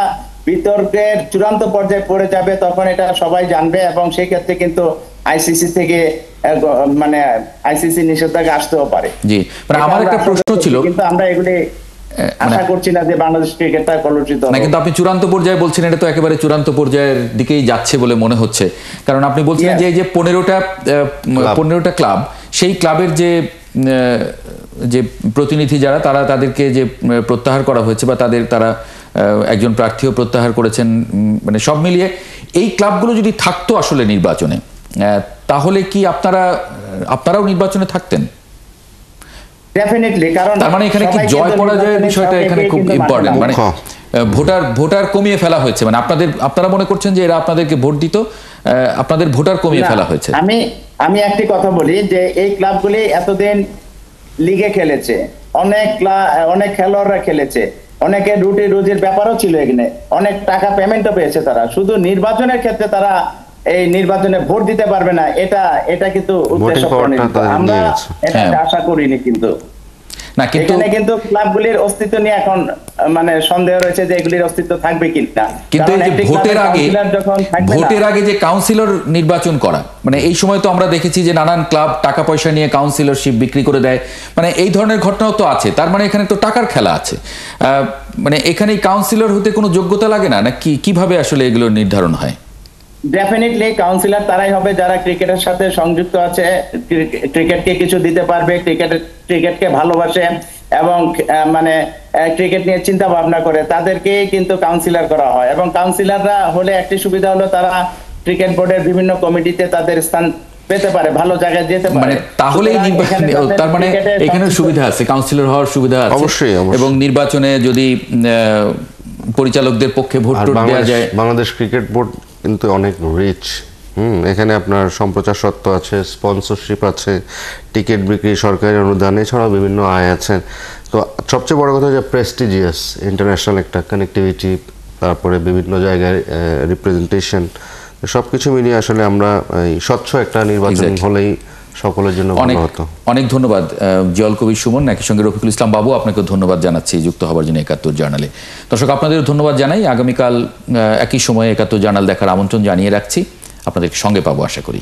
বিতর্কের চূড়ান্ত পর্যায়ে পড়ে যাবে, তখন এটা সবাই জানবে এবং সেই ক্ষেত্রে কিন্তু আইসিসি থেকে মানে আইসিসি নিষেধাজ্ঞা আসতেও পারে। জি, মানে আমার একটা প্রশ্ন ছিল, কিন্তু আমরা এগুলি আশা করছি না যে বাংলাদেশ ক্রিকেটটা কলুষিত হবে। না, কিন্তু আপনি চূড়ান্ত পর্যায়ে বলছেন, এটা তো একেবারে চূড়ান্ত পর্যায়ের দিকেই যাচ্ছে বলে মনে হচ্ছে। কারণ আপনি বলছিলেন যে এই যে 15টা ক্লাব, সেই ক্লাবের যে প্রতিনিধি যারা, তাদেরকে যে প্রত্যাহার করা হয়েছে বা তারা একজন প্রার্থীও প্রত্যাহার করেছেন, মানে সব মিলিয়ে এই ক্লাবগুলো যদি থাকতো আসলে নির্বাচনে, তাহলে কি আপনারাও নির্বাচনে থাকতেন? ডেফিনেটলি। কারণ তার মানে এখানে কি জয় পরাজয়ের বিষয়টা এখানে খুব ইম্পর্টেন্ট, মানে ভোটার কমিয়ে ফেলা হয়েছে, মানে আপনারা মনে করছেন যে এরা আপনাদেরকে ভোট দিত, আপনাদের ভোটার কমিয়ে ফেলা হয়েছে। আমি একটি কথা বলি যে এই ক্লাবগুলি এতদিন লিগে খেলেছে, অনেক খেলোয়াড়রা খেলেছে, অনেকের রুজির ব্যাপারও ছিল, এখানে অনেক টাকা পেমেন্টও পেয়েছে তারা। শুধু নির্বাচনের ক্ষেত্রে তারা এই নির্বাচনে ভোট দিতে পারবে না, এটা কিন্তু উদ্দেশ্য প্রণোদিত। আমরা এটা আশা করিনি। কিন্তু না, কিন্তু ক্লাবগুলির অস্তিত্ব নিয়ে এখন মানে সন্দেহ রয়েছে যে এগুলির অস্তিত্ব থাকবে কিনা। কিন্তু ভোটের আগে যে কাউন্সিলর নির্বাচন করা, মানে এই সময় তো আমরা দেখেছি যে নানান ক্লাব টাকা পয়সা নিয়ে কাউন্সিলরশিপ বিক্রি করে দেয়, মানে এই ধরনের ঘটনাও তো আছে। তার মানে এখানে তো টাকার খেলা আছে। মানে এখানে কাউন্সিলর হতে কোনো যোগ্যতা লাগে না, কিভাবে আসলে এগুলো নির্ধারণ হয়? ডেফিনেটলি কাউন্সিলর তারাই হবে যারা ক্রিকেটের সাথে সংযুক্ত আছে, ক্রিকেটকে কিছু দিতে পারবে, ক্রিকেটকে ভালোবাসে এবং মানে ক্রিকেট নিয়ে চিন্তা ভাবনা করে, তাদেরকেই কিন্তু কাউন্সিলর করা হয়। এবং কাউন্সিলররা হলে একটি সুবিধা হলো তারা ক্রিকেট বোর্ডের বিভিন্ন কমিটিতে তাদের স্থান পেতে পারে, ভালো জায়গায় যেতে পারে। মানে তাহলেই তার মানে এখানে সুবিধা আছে, কাউন্সিলর হওয়ার সুবিধা আছে অবশ্যই। এবং নির্বাচনে যদি পরিচালকদের পক্ষে ভোট দেওয়া যায়, বাংলাদেশ ক্রিকেট বোর্ড কিন্তু অনেক রিচ। এখানে আপনার সম্প্রচার সত্ত্ব আছে, স্পন্সরশিপ আছে, টিকিট বিক্রি, সরকারি অনুদান, এছাড়াও বিভিন্ন আয় আছে। তো সবচেয়ে বড় কথা যে প্রেস্টিজিয়াস ইন্টারন্যাশনাল একটা কানেক্টিভিটি, তারপরে বিভিন্ন জায়গায় রিপ্রেজেন্টেশন, সব কিছু মিলিয়ে আসলে আমরা স্বচ্ছ একটা নির্বাচন হলেই সকলের জন্য অনেক ভালো হতো। অনেক ধন্যবাদ জিয়াউল কবির সুমন, একই সঙ্গে রফিকুল ইসলাম বাবু, আপনাকে ধন্যবাদ জানাচ্ছি যুক্ত হওয়ার জন্য ৭১ জার্নালে। দর্শক, আপনাদের ধন্যবাদ জানাই। আগামীকাল একই সময়ে ৭১ জার্নাল দেখার আমন্ত্রণ জানিয়ে রাখছি। আপনাদেরকে সঙ্গে পাবো আশা করি।